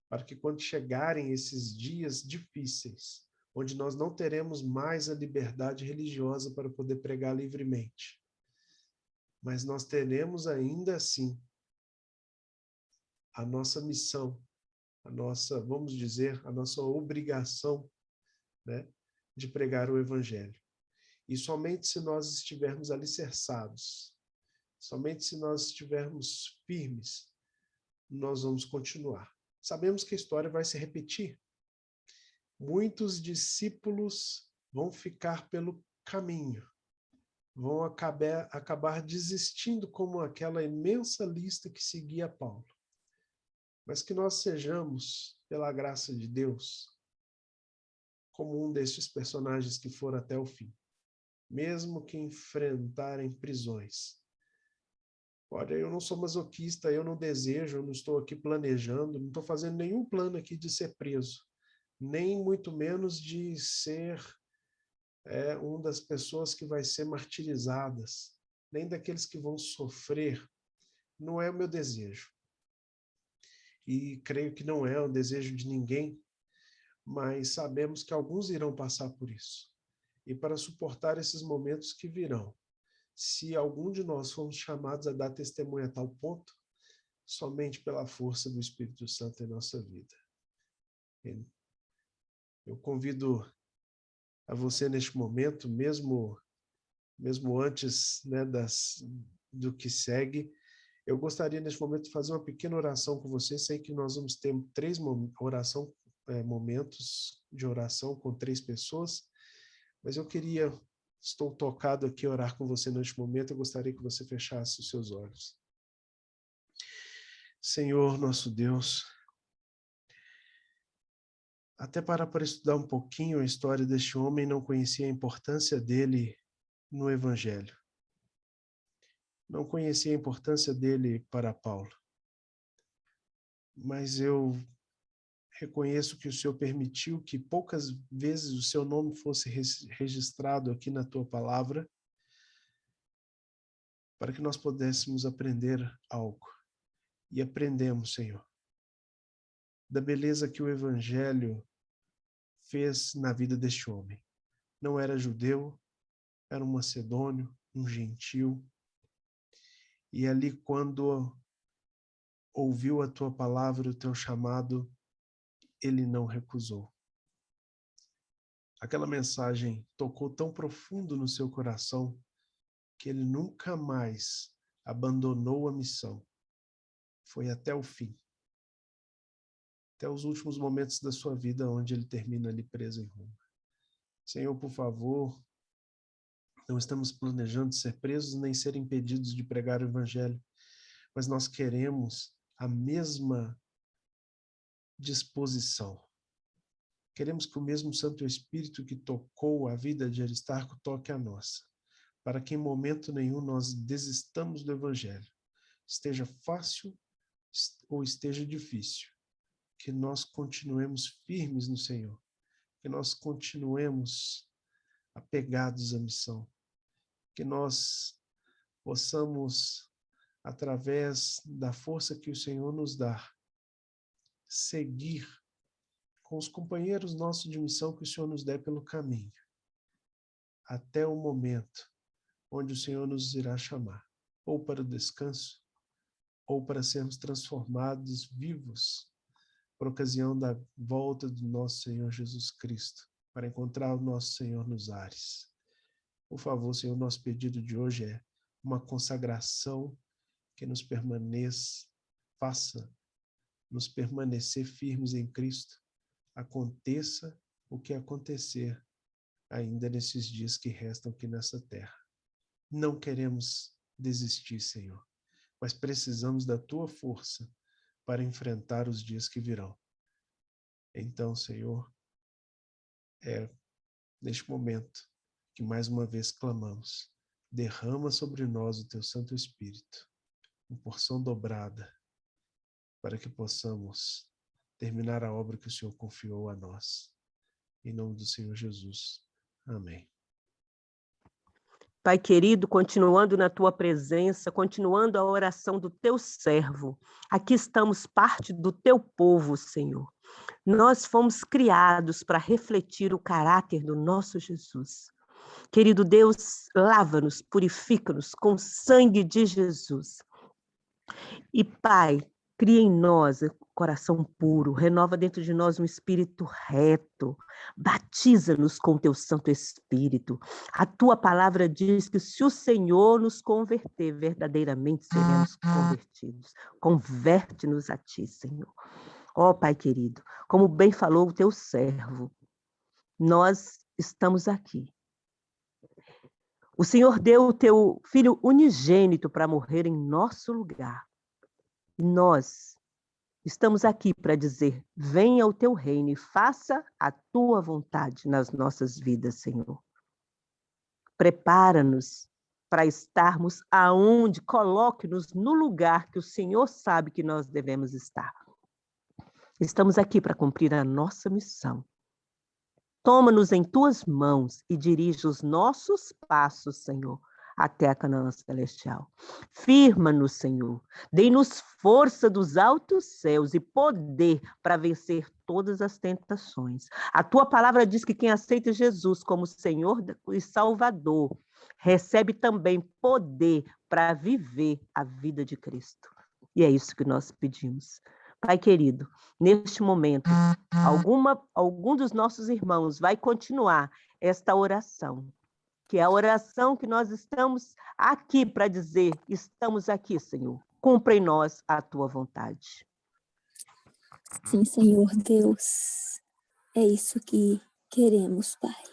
para que quando chegarem esses dias difíceis, onde nós não teremos mais a liberdade religiosa para poder pregar livremente, mas nós teremos ainda assim a nossa missão, a nossa, vamos dizer, a nossa obrigação, né, de pregar o Evangelho. E somente se nós estivermos alicerçados, somente se nós estivermos firmes, nós vamos continuar. Sabemos que a história vai se repetir. Muitos discípulos vão ficar pelo caminho, vão acabar desistindo como aquela imensa lista que seguia Paulo. Mas que nós sejamos, pela graça de Deus, como um destes personagens que foram até o fim, mesmo que enfrentarem prisões. Olha, eu não sou masoquista, eu não desejo, eu não estou aqui planejando, não estou fazendo nenhum plano aqui de ser preso, nem muito menos de ser uma das pessoas que vai ser martirizadas, nem daqueles que vão sofrer. Não é o meu desejo. E creio que não é o desejo de ninguém, mas sabemos que alguns irão passar por isso. E para suportar esses momentos que virão, se algum de nós fomos chamados a dar testemunho a tal ponto, somente pela força do Espírito Santo em nossa vida. Eu convido a você neste momento, mesmo antes, né, do que segue, eu gostaria neste momento de fazer uma pequena oração com você. Sei que nós vamos ter momentos de oração com 3 pessoas, mas estou tocado aqui a orar com você neste momento. Eu gostaria que você fechasse os seus olhos. Senhor, nosso Deus, até para estudar um pouquinho a história deste homem, não conhecia a importância dele no Evangelho. Não conhecia a importância dele para Paulo. Mas eu reconheço que o Senhor permitiu que poucas vezes o seu nome fosse registrado aqui na tua palavra, para que nós pudéssemos aprender algo. E aprendemos, Senhor, da beleza que o Evangelho fez na vida deste homem. Não era judeu, era um macedônio, um gentil. E ali, quando ouviu a tua palavra, o teu chamado, ele não recusou. Aquela mensagem tocou tão profundo no seu coração que ele nunca mais abandonou a missão. Foi até o fim. Até os últimos momentos da sua vida, onde ele termina ali preso em Roma. Senhor, por favor, não estamos planejando ser presos nem ser impedidos de pregar o Evangelho, mas nós queremos a mesma disposição. Queremos que o mesmo Santo Espírito que tocou a vida de Aristarco toque a nossa, para que em momento nenhum nós desistamos do Evangelho. Esteja fácil ou esteja difícil, que nós continuemos firmes no Senhor, que nós continuemos apegados à missão, que nós possamos, através da força que o Senhor nos dá, seguir com os companheiros nossos de missão que o Senhor nos der pelo caminho, até o momento onde o Senhor nos irá chamar, ou para o descanso, ou para sermos transformados vivos, por ocasião da volta do nosso Senhor Jesus Cristo, para encontrar o nosso Senhor nos ares. Por favor, Senhor, nosso pedido de hoje é uma consagração que nos permaneça, faça-nos permanecer firmes em Cristo, aconteça o que acontecer ainda nesses dias que restam aqui nessa terra. Não queremos desistir, Senhor, mas precisamos da tua força para enfrentar os dias que virão. Então, Senhor, neste momento que mais uma vez clamamos, derrama sobre nós o teu Santo Espírito, em porção dobrada, para que possamos terminar a obra que o Senhor confiou a nós. Em nome do Senhor Jesus. Amém. Pai querido, continuando na tua presença, continuando a oração do teu servo, aqui estamos parte do teu povo, Senhor. Nós fomos criados para refletir o caráter do nosso Jesus. Querido Deus, lava-nos, purifica-nos com o sangue de Jesus. E Pai, cria em nós coração puro, renova dentro de nós um espírito reto, batiza-nos com o teu Santo Espírito. A tua palavra diz que se o Senhor nos converter, verdadeiramente seremos convertidos. Converte-nos a ti, Senhor. Ó Pai querido, como bem falou o teu servo, nós estamos aqui. O Senhor deu o teu Filho unigênito para morrer em nosso lugar. E nós estamos aqui para dizer, venha o teu reino e faça a tua vontade nas nossas vidas, Senhor. Prepara-nos para estarmos aonde, coloque-nos no lugar que o Senhor sabe que nós devemos estar. Estamos aqui para cumprir a nossa missão. Toma-nos em tuas mãos e dirige os nossos passos, Senhor, até a Canaã celestial. Firma-nos, Senhor. Dê-nos força dos altos céus e poder para vencer todas as tentações. A tua palavra diz que quem aceita Jesus como Senhor e Salvador recebe também poder para viver a vida de Cristo. E é isso que nós pedimos. Pai querido, neste momento, algum dos nossos irmãos vai continuar esta oração, que é a oração que nós estamos aqui para dizer, estamos aqui, Senhor. Cumpra em nós a tua vontade. Sim, Senhor Deus, é isso que queremos, Pai.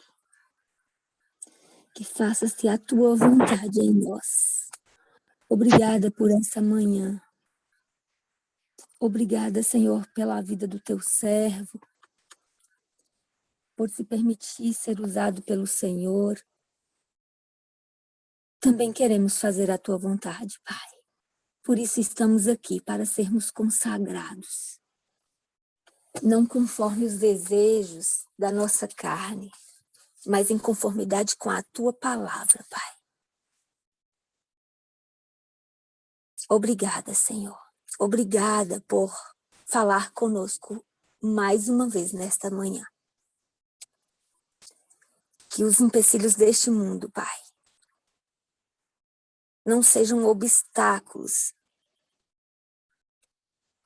Que faça-se a tua vontade em nós. Obrigada por essa manhã. Obrigada, Senhor, pela vida do teu servo, por se permitir ser usado pelo Senhor. Também queremos fazer a tua vontade, Pai. Por isso estamos aqui, para sermos consagrados. Não conforme os desejos da nossa carne, mas em conformidade com a tua palavra, Pai. Obrigada, Senhor. Obrigada por falar conosco mais uma vez nesta manhã. Que os empecilhos deste mundo, Pai, não sejam obstáculos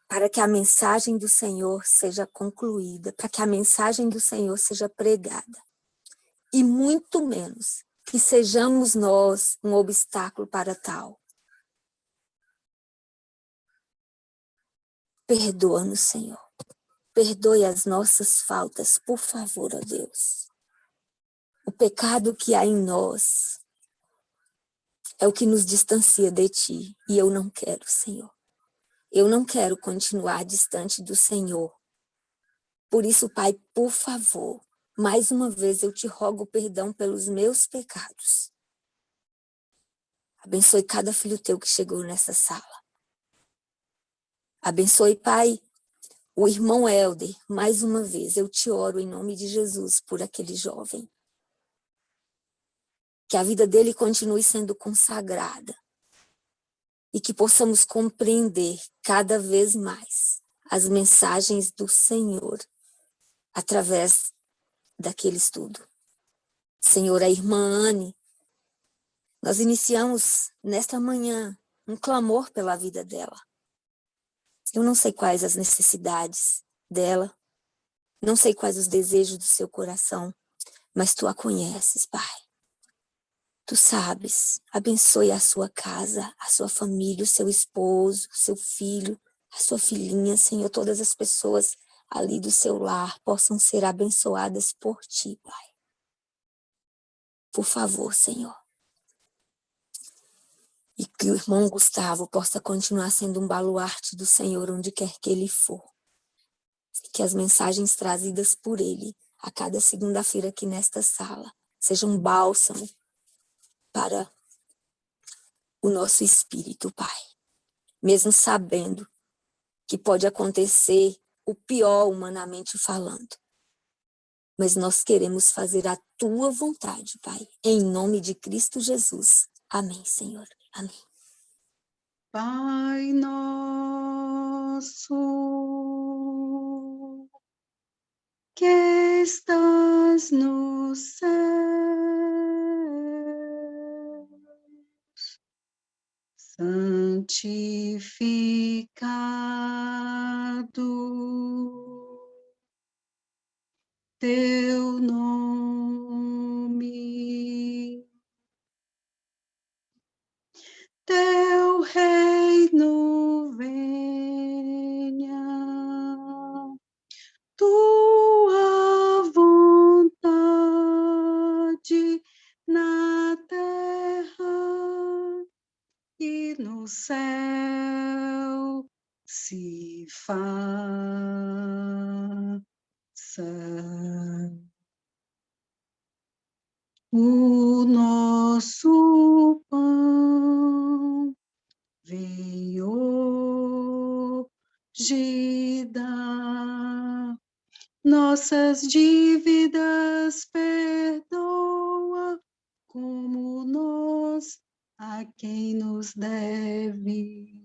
para que a mensagem do Senhor seja concluída, para que a mensagem do Senhor seja pregada. E muito menos que sejamos nós um obstáculo para tal. Perdoa-nos, Senhor. Perdoe as nossas faltas, por favor, ó Deus. O pecado que há em nós é o que nos distancia de Ti. E eu não quero, Senhor. Eu não quero continuar distante do Senhor. Por isso, Pai, por favor, mais uma vez eu te rogo perdão pelos meus pecados. Abençoe cada filho teu que chegou nessa sala. Abençoe, Pai, o irmão Helder. Mais uma vez, eu te oro em nome de Jesus por aquele jovem. Que a vida dele continue sendo consagrada. E que possamos compreender cada vez mais as mensagens do Senhor através daquele estudo. Senhor, a irmã Anne, nós iniciamos nesta manhã um clamor pela vida dela. Eu não sei quais as necessidades dela, não sei quais os desejos do seu coração, mas Tu a conheces, Pai. Tu sabes, abençoe a sua casa, a sua família, o seu esposo, o seu filho, a sua filhinha, Senhor, todas as pessoas ali do seu lar possam ser abençoadas por Ti, Pai. Por favor, Senhor. E que o irmão Gustavo possa continuar sendo um baluarte do Senhor onde quer que ele for. E que as mensagens trazidas por ele a cada segunda-feira aqui nesta sala sejam um bálsamo para o nosso espírito, Pai. Mesmo sabendo que pode acontecer o pior humanamente falando. Mas nós queremos fazer a Tua vontade, Pai. Em nome de Cristo Jesus. Amém, Senhor. Amém. Pai nosso, que estás no céu, santificado teu nome, teu reino venha, tua vontade na terra e no céu se faça. O nosso pão vem hoje dar, nossas dívidas perdoa, como nós a quem nos deve,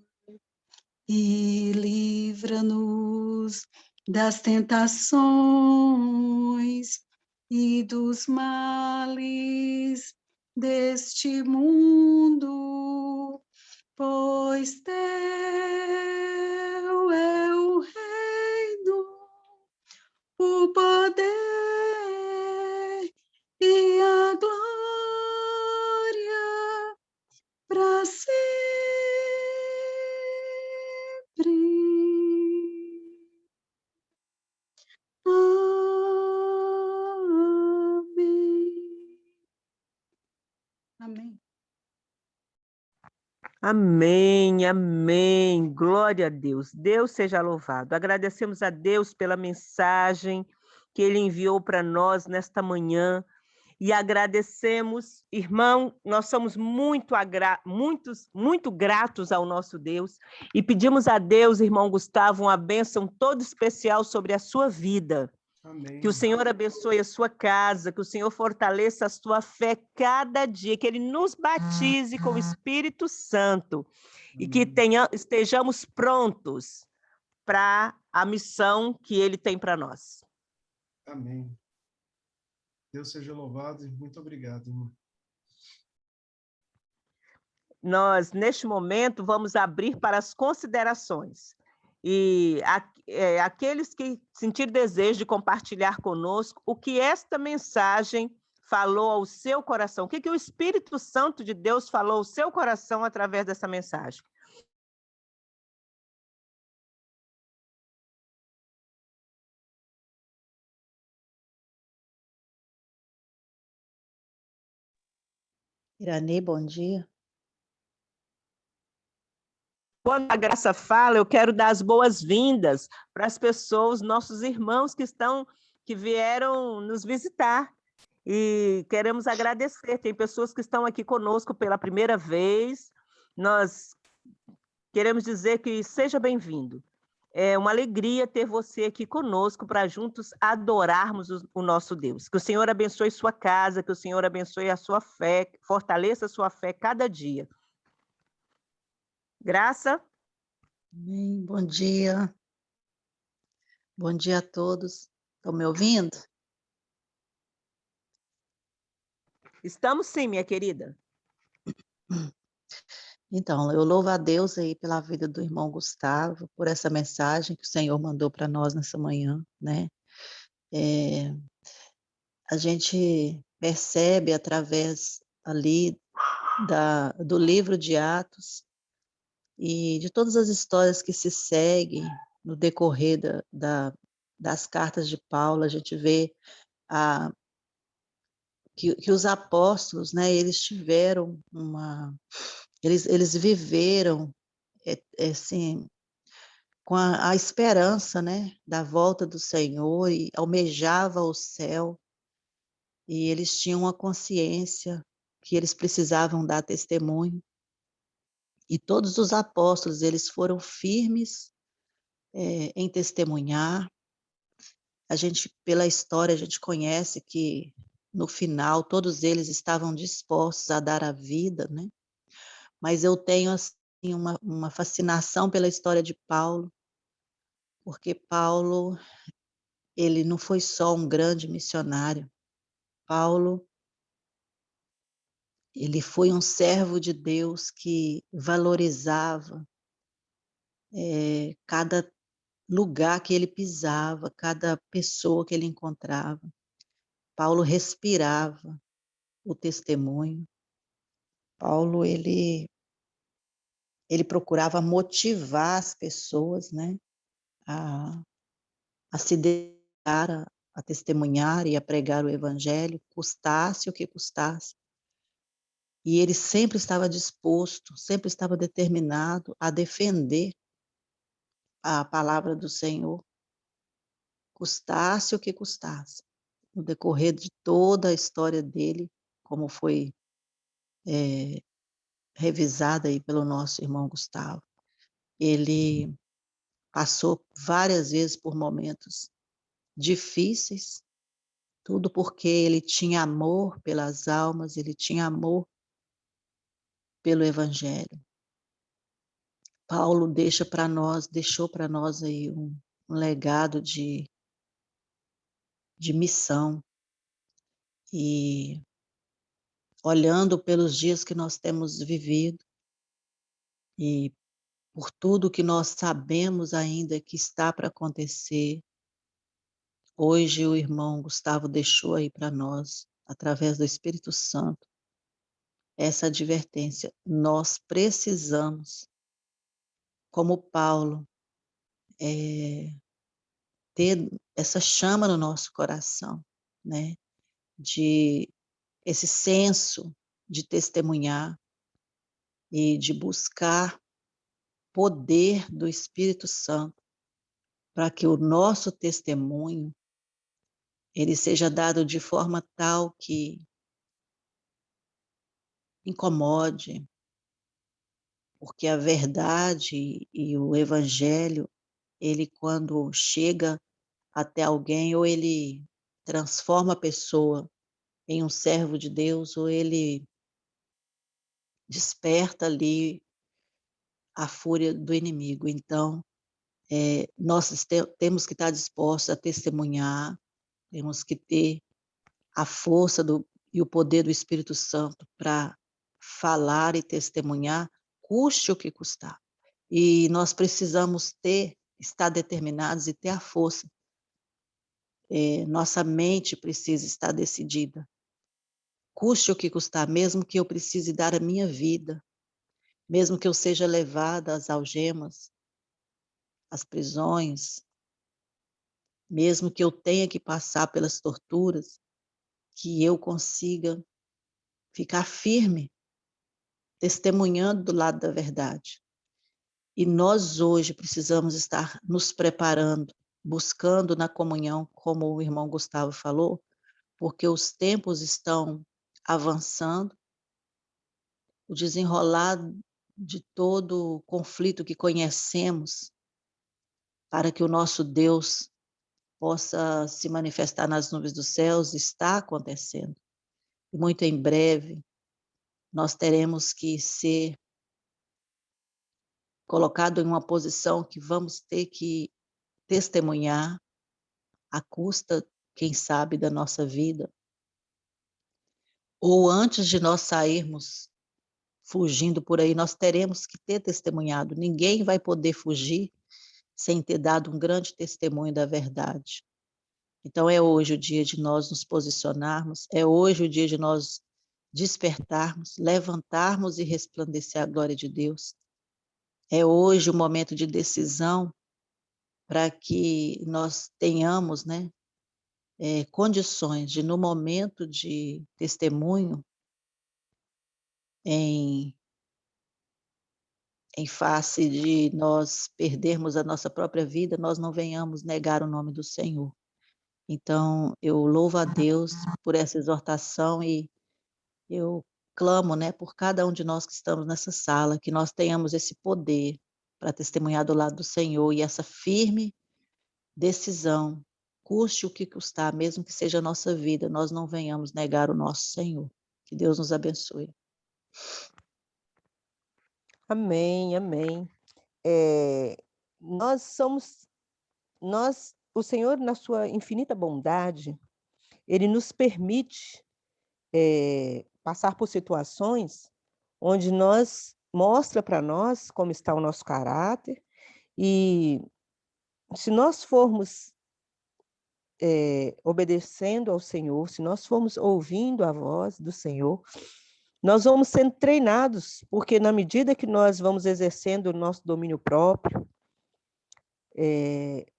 e livra-nos das tentações e dos males deste mundo, pois teu é o reino, o poder e a glória para sempre. Amém. Amém. Amém, amém. Glória a Deus. Deus seja louvado. Agradecemos a Deus pela mensagem que Ele enviou para nós nesta manhã. E agradecemos, irmão, nós somos muito gratos ao nosso Deus e pedimos a Deus, irmão Gustavo, uma bênção toda especial sobre a sua vida. Amém. Que o Senhor abençoe a sua casa, que o Senhor fortaleça a sua fé cada dia, que Ele nos batize com o Espírito Santo. Amém. E que estejamos prontos para a missão que Ele tem para nós. Amém. Deus seja louvado e muito obrigado, irmão. Nós, neste momento, vamos abrir para as considerações. E aqueles que sentirem desejo de compartilhar conosco o que esta mensagem falou ao seu coração, o que o Espírito Santo de Deus falou ao seu coração através dessa mensagem. Irani, bom dia. Quando a Graça fala, eu quero dar as boas-vindas para as pessoas, nossos irmãos que vieram nos visitar. E queremos agradecer. Tem pessoas que estão aqui conosco pela primeira vez. Nós queremos dizer que seja bem-vindo. É uma alegria ter você aqui conosco para juntos adorarmos o nosso Deus. Que o Senhor abençoe sua casa, que o Senhor abençoe a sua fé, fortaleça a sua fé cada dia. Graça. Amém. Bom dia. Bom dia a todos. Estão me ouvindo? Estamos sim, minha querida. Então, eu louvo a Deus aí pela vida do irmão Gustavo, por essa mensagem que o Senhor mandou para nós nessa manhã, né? A gente percebe através ali do livro de Atos e de todas as histórias que se seguem no decorrer das cartas de Paulo, a gente vê que os apóstolos, né, eles tiveram eles viveram assim, com a esperança, né, da volta do Senhor, e almejava o céu, e eles tinham a consciência que eles precisavam dar testemunho. E todos os apóstolos, eles foram firmes em testemunhar. Pela história, a gente conhece que, no final, todos eles estavam dispostos a dar a vida, né? Mas eu tenho, assim, uma fascinação pela história de Paulo, porque Paulo, ele não foi só um grande missionário. Paulo, ele foi um servo de Deus que valorizava cada lugar que ele pisava, cada pessoa que ele encontrava. Paulo respirava o testemunho. Paulo, ele procurava motivar as pessoas, né, a se dedicar a testemunhar e a pregar o evangelho, custasse o que custasse. E ele sempre estava disposto, sempre estava determinado a defender a palavra do Senhor, custasse o que custasse. No decorrer de toda a história dele, como foi revisada aí pelo nosso irmão Gustavo, ele passou várias vezes por momentos difíceis, tudo porque ele tinha amor pelas almas, ele tinha amor pelo Evangelho. Paulo deixou para nós aí um legado de missão. E olhando pelos dias que nós temos vivido e por tudo que nós sabemos ainda que está para acontecer, hoje o irmão Gustavo deixou aí para nós, através do Espírito Santo, essa advertência. Nós precisamos, como Paulo, ter essa chama no nosso coração, né? De esse senso de testemunhar e de buscar poder do Espírito Santo para que o nosso testemunho ele seja dado de forma tal que incomode, porque a verdade e o evangelho, ele quando chega até alguém, ou ele transforma a pessoa em um servo de Deus, ou ele desperta ali a fúria do inimigo. Então, nós temos que estar dispostos a testemunhar, temos que ter a força e o poder do Espírito Santo para falar e testemunhar, custe o que custar. E nós precisamos estar determinados e ter a força. Nossa mente precisa estar decidida. Custe o que custar, mesmo que eu precise dar a minha vida, mesmo que eu seja levada às algemas, às prisões, mesmo que eu tenha que passar pelas torturas, que eu consiga ficar firme, testemunhando do lado da verdade. E nós hoje precisamos estar nos preparando, buscando na comunhão, como o irmão Gustavo falou, porque os tempos estão avançando, o desenrolar de todo o conflito que conhecemos, para que o nosso Deus possa se manifestar nas nuvens dos céus, está acontecendo. E muito em breve, nós teremos que ser colocados em uma posição que vamos ter que testemunhar à custa, quem sabe, da nossa vida. Ou antes de nós sairmos fugindo por aí, nós teremos que ter testemunhado. Ninguém vai poder fugir sem ter dado um grande testemunho da verdade. Então é hoje o dia de nós nos posicionarmos, é hoje o dia de nós despertarmos, levantarmos e resplandecer a glória de Deus. É hoje o momento de decisão para que nós tenhamos, né, condições de, no momento de testemunho, em face de nós perdermos a nossa própria vida, nós não venhamos negar o nome do Senhor. Então, eu louvo a Deus por essa exortação e eu clamo, né, por cada um de nós que estamos nessa sala, que nós tenhamos esse poder para testemunhar do lado do Senhor e essa firme decisão, custe o que custar, mesmo que seja a nossa vida, nós não venhamos negar o nosso Senhor. Que Deus nos abençoe. Amém, amém. O Senhor, na sua infinita bondade, Ele nos permite passar por situações onde mostra para nós como está o nosso caráter, e se nós formos obedecendo ao Senhor, se nós formos ouvindo a voz do Senhor, nós vamos sendo treinados, porque na medida que nós vamos exercendo o nosso domínio próprio,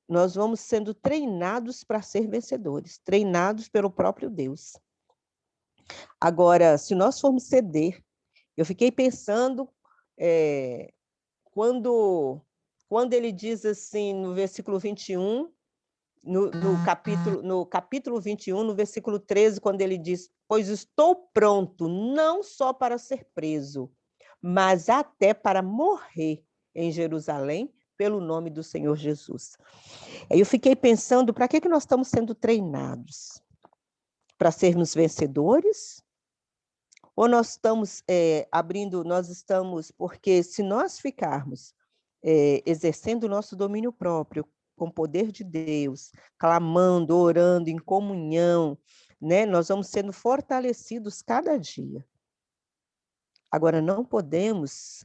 nós vamos sendo treinados para ser vencedores, treinados pelo próprio Deus. Agora, se nós formos ceder, eu fiquei pensando quando ele diz assim, no versículo 21, no capítulo 21, no versículo 13, quando ele diz: pois estou pronto não só para ser preso, mas até para morrer em Jerusalém pelo nome do Senhor Jesus. Aí eu fiquei pensando, para que nós estamos sendo treinados? Para sermos vencedores Ou nós estamos abrindo, nós estamos, porque se nós ficarmos exercendo o nosso domínio próprio, com o poder de Deus, clamando, orando, em comunhão, né? Nós vamos sendo fortalecidos cada dia. Agora, não podemos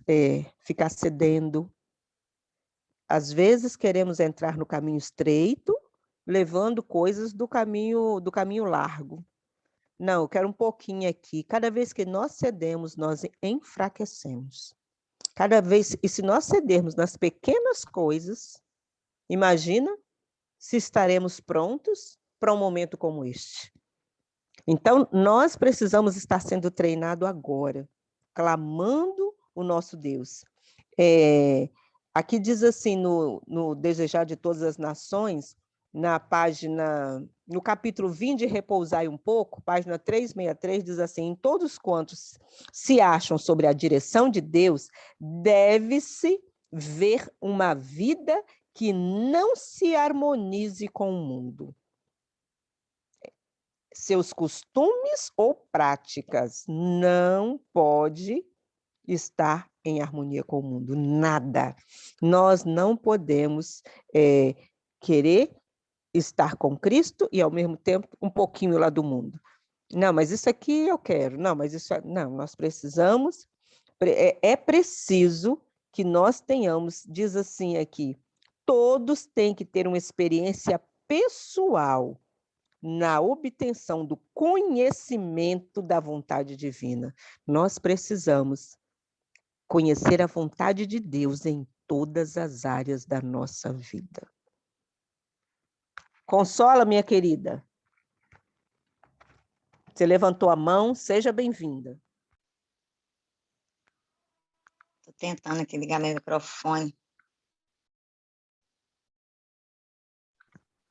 ficar cedendo. Às vezes queremos entrar no caminho estreito, levando coisas do caminho largo. Não, eu quero um pouquinho aqui. Cada vez que nós cedemos, nós enfraquecemos. Cada vez, e se nós cedermos nas pequenas coisas, imagina se estaremos prontos para um momento como este. Então, nós precisamos estar sendo treinados agora, clamando o nosso Deus. Aqui diz assim, no Desejar de Todas as Nações, no capítulo Vinde e Repousai um pouco, página 363, diz assim: em todos quantos se acham sobre a direção de Deus, deve-se ver uma vida que não se harmonize com o mundo. Seus costumes ou práticas não pode estar em harmonia com o mundo, nada. Nós não podemos querer estar com Cristo e, ao mesmo tempo, um pouquinho lá do mundo. Não, mas isso aqui eu quero. Não, mas isso... Não, nós precisamos... É preciso que nós tenhamos, diz assim aqui, todos têm que ter uma experiência pessoal na obtenção do conhecimento da vontade divina. Nós precisamos conhecer a vontade de Deus em todas as áreas da nossa vida. Consola, minha querida. Você levantou a mão, seja bem-vinda. Estou tentando aqui ligar meu microfone.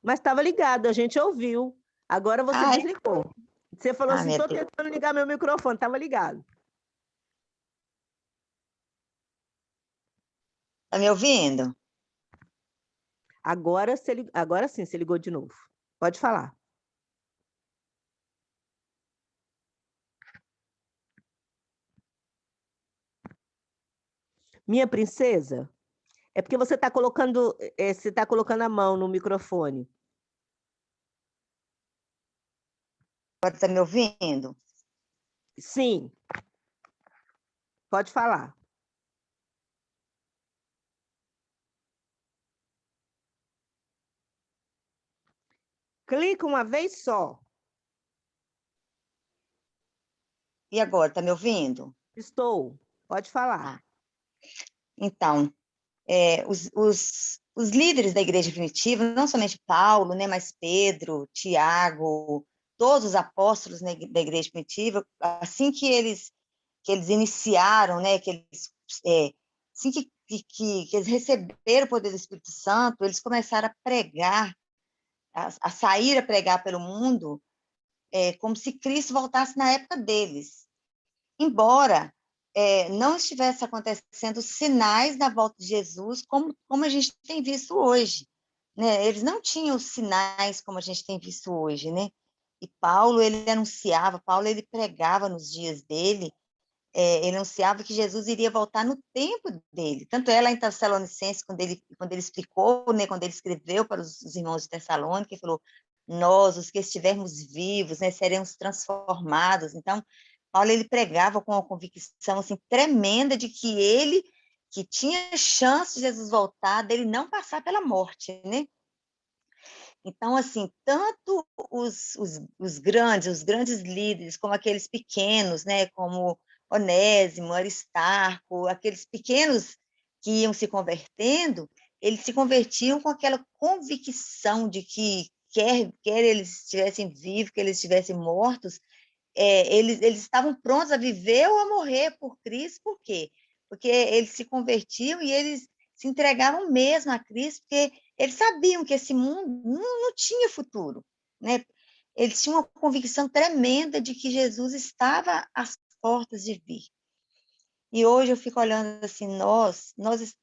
Mas estava ligado, a gente ouviu. Agora você desligou. Você falou assim, estou tentando ligar meu microfone, estava ligado. Está me ouvindo? Agora sim, você ligou de novo. Pode falar. Minha princesa, é porque você está colocando a mão no microfone. Pode estar me ouvindo? Sim. Pode falar. Clica uma vez só. E agora, está me ouvindo? Estou. Pode falar. Então, os líderes da igreja primitiva, não somente Paulo, né, mas Pedro, Tiago, todos os apóstolos, né, da igreja primitiva, assim que eles iniciaram, né, assim que eles receberam o poder do Espírito Santo, eles começaram a pregar, a sair a pregar pelo mundo, como se Cristo voltasse na época deles. Embora não estivesse acontecendo sinais da volta de Jesus, como a gente tem visto hoje, né? Eles não tinham sinais como a gente tem visto hoje, né? E Paulo, ele pregava nos dias dele, ele anunciava que Jesus iria voltar no tempo dele. Tanto é lá em Tessalonicenses, quando ele explicou, né, quando ele escreveu para os irmãos de Tessalônica, ele falou: nós, os que estivermos vivos, né, seremos transformados. Então, Paulo, ele pregava com uma convicção assim, tremenda de que tinha chance de Jesus voltar, dele não passar pela morte, né? Então, assim, tanto os grandes líderes, como aqueles pequenos, né, como Onésimo, Aristarco, aqueles pequenos que iam se convertendo, eles se convertiam com aquela convicção de que, quer eles estivessem vivos, que eles estivessem mortos, eles estavam prontos a viver ou a morrer por Cristo. Por quê? Porque eles se convertiam e eles se entregavam mesmo a Cristo, porque eles sabiam que esse mundo não tinha futuro, né? Eles tinham uma convicção tremenda de que Jesus estava às portas de vir. E hoje eu fico olhando assim, nós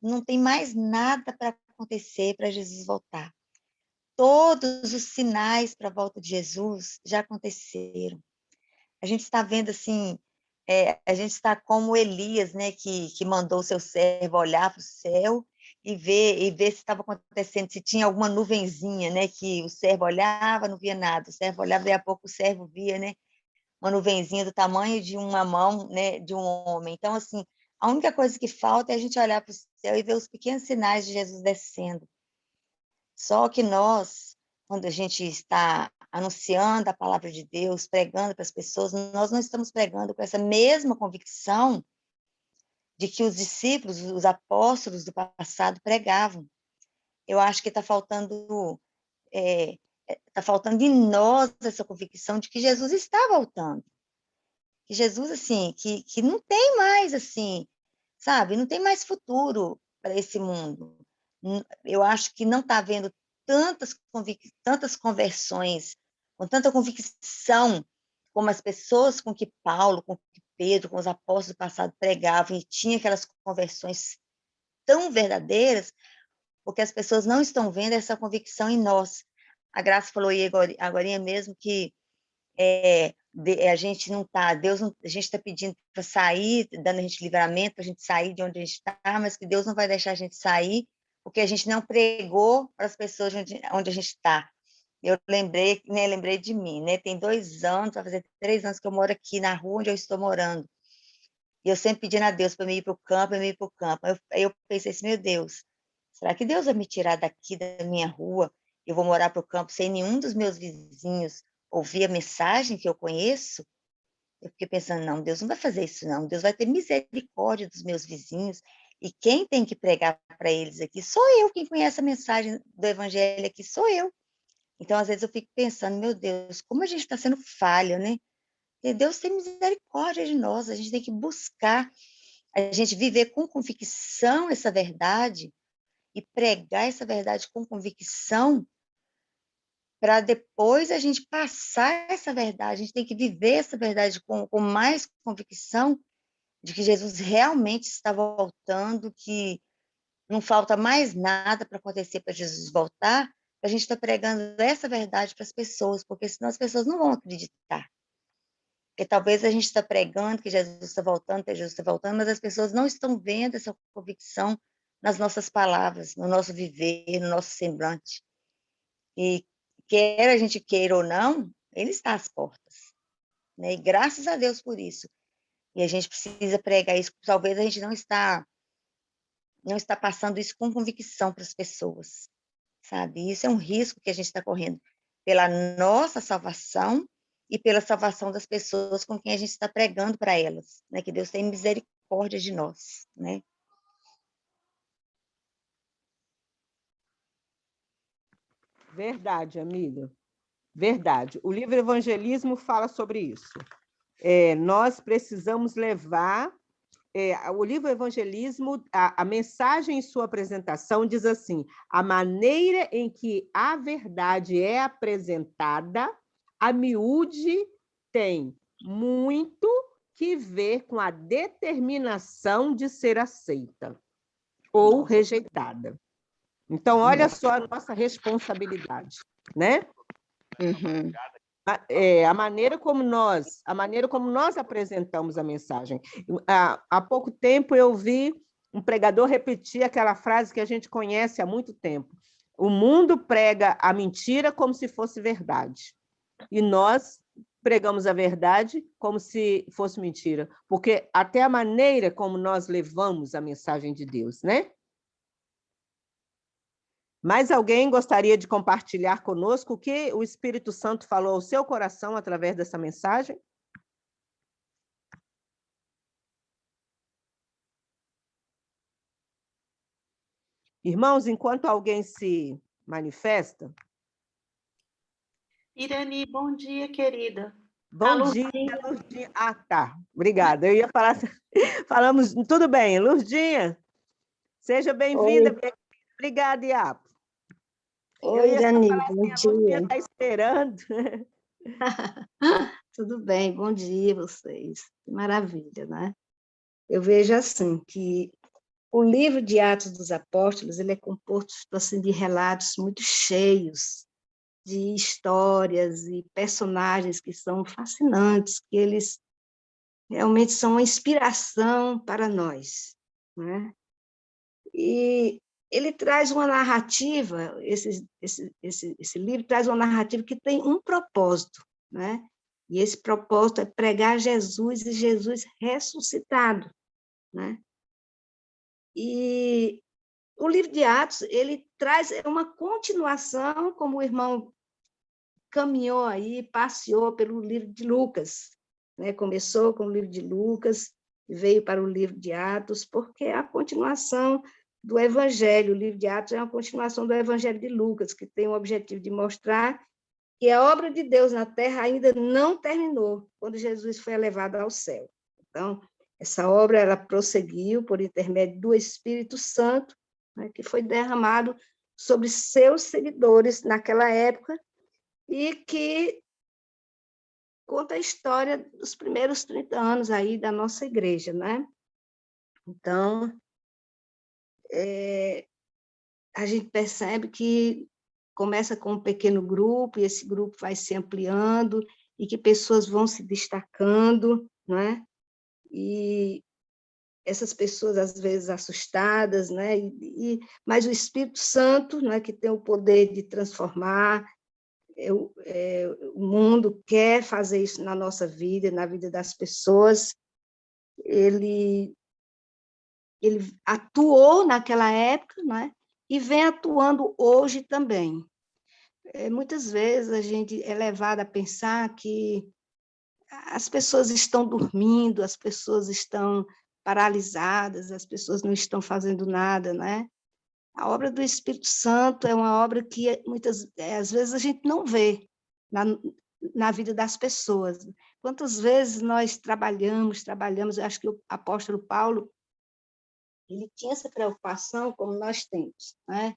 não tem mais nada para acontecer para Jesus voltar. Todos os sinais para a volta de Jesus já aconteceram. A gente está vendo assim, a gente está como Elias, né, que mandou o seu servo olhar para o céu e ver se estava acontecendo, se tinha alguma nuvenzinha, né, que o servo olhava, não via nada, o servo olhava, daí a pouco o servo via, né, uma nuvenzinha do tamanho de uma mão, né, de um homem. Então, assim, a única coisa que falta é a gente olhar para o céu e ver os pequenos sinais de Jesus descendo. Só que nós, quando a gente está anunciando a palavra de Deus, pregando para as pessoas, nós não estamos pregando com essa mesma convicção de que os discípulos, os apóstolos do passado pregavam. Eu acho que está faltando em nós essa convicção de que Jesus está voltando. Que Jesus, assim, que não tem mais, assim, sabe? Não tem mais futuro para esse mundo. Eu acho que não está havendo tantas conversões, com tanta convicção, como as pessoas com que Paulo, com que Pedro, com os apóstolos do passado pregavam, e tinha aquelas conversões tão verdadeiras, porque as pessoas não estão vendo essa convicção em nós. A Graça falou aí agora mesmo que a gente não está, a gente está pedindo para sair, dando a gente livramento, para a gente sair de onde a gente está, mas que Deus não vai deixar a gente sair, porque a gente não pregou para as pessoas onde a gente está. Eu lembrei, né, lembrei de mim, né? Tem 2 anos, vai fazer 3 anos que eu moro aqui na rua onde eu estou morando. E eu sempre pedindo a Deus para me ir para o campo, para me ir para o campo. Aí eu pensei assim, meu Deus, será que Deus vai me tirar daqui da minha rua? Eu vou morar para o campo sem nenhum dos meus vizinhos ouvir a mensagem que eu conheço? Eu fiquei pensando, não, Deus não vai fazer isso, não. Deus vai ter misericórdia dos meus vizinhos. E quem tem que pregar para eles aqui sou eu. Quem conhece a mensagem do evangelho aqui sou eu. Então, às vezes, eu fico pensando, meu Deus, como a gente está sendo falha, né? E Deus tem misericórdia de nós. A gente tem que buscar, a gente viver com convicção essa verdade e pregar essa verdade com convicção, para depois a gente passar essa verdade. A gente tem que viver essa verdade com mais convicção de que Jesus realmente está voltando, que não falta mais nada para acontecer para Jesus voltar. A gente está pregando essa verdade para as pessoas, porque senão as pessoas não vão acreditar. Porque talvez a gente está pregando que Jesus está voltando, que Jesus está voltando, mas as pessoas não estão vendo essa convicção nas nossas palavras, no nosso viver, no nosso semblante. E quer a gente queira ou não, ele está às portas, né? E graças a Deus por isso. E a gente precisa pregar isso. Talvez a gente não está passando isso com convicção para as pessoas, sabe? Isso é um risco que a gente está correndo pela nossa salvação e pela salvação das pessoas com quem a gente está pregando para elas, né? Que Deus tem misericórdia de nós, né? Verdade, amiga. Verdade. O livro Evangelismo fala sobre isso. Nós precisamos levar... o livro Evangelismo, a mensagem em sua apresentação diz assim: a maneira em que a verdade é apresentada, a miúde tem muito que ver com a determinação de ser aceita ou rejeitada. Então, olha só a nossa responsabilidade, né? Uhum. A maneira como nós apresentamos a mensagem. Há pouco tempo eu vi um pregador repetir aquela frase que a gente conhece há muito tempo: o mundo prega a mentira como se fosse verdade, e nós pregamos a verdade como se fosse mentira, porque até a maneira como nós levamos a mensagem de Deus, né? Mais alguém gostaria de compartilhar conosco o que o Espírito Santo falou ao seu coração através dessa mensagem? Irmãos, enquanto alguém se manifesta... Irani, bom dia, querida. Bom dia, Lurdinha. Ah, tá. Obrigada. Eu ia falar... Falamos... Tudo bem, Lurdinha? Seja bem-vinda. Obrigada, Iapo. Oi, Irani, bom assim, a Lurdinha dia. está esperando. Tudo bem, bom dia vocês. Que maravilha, né? Eu vejo assim que o livro de Atos dos Apóstolos, ele é composto assim, de relatos muito cheios de histórias e personagens que são fascinantes, que eles realmente são uma inspiração para nós, né? E ele traz uma narrativa, esse livro traz uma narrativa que tem um propósito, né? E esse propósito é pregar Jesus e Jesus ressuscitado, né? E o livro de Atos, ele traz uma continuação, como o irmão caminhou aí, passeou pelo livro de Lucas, né? Começou com o livro de Lucas, veio para o livro de Atos, porque é a continuação do Evangelho. O livro de Atos é uma continuação do Evangelho de Lucas, que tem o objetivo de mostrar que a obra de Deus na terra ainda não terminou, quando Jesus foi elevado ao céu. Então, essa obra ela prosseguiu por intermédio do Espírito Santo, né, que foi derramado sobre seus seguidores naquela época, e que conta a história dos primeiros 30 anos aí da nossa igreja, né? Então, a gente percebe que começa com um pequeno grupo, e esse grupo vai se ampliando, e que pessoas vão se destacando, né? E essas pessoas, às vezes, assustadas, né? Mas o Espírito Santo, né, que tem o poder de transformar, o mundo quer fazer isso na nossa vida, na vida das pessoas. Ele atuou naquela época, né? E vem atuando hoje também. Muitas vezes a gente é levado a pensar que as pessoas estão dormindo, as pessoas estão paralisadas, as pessoas não estão fazendo nada, né? A obra do Espírito Santo é uma obra que às vezes a gente não vê na vida das pessoas. Quantas vezes nós trabalhamos, eu acho que o apóstolo Paulo, ele tinha essa preocupação como nós temos, né?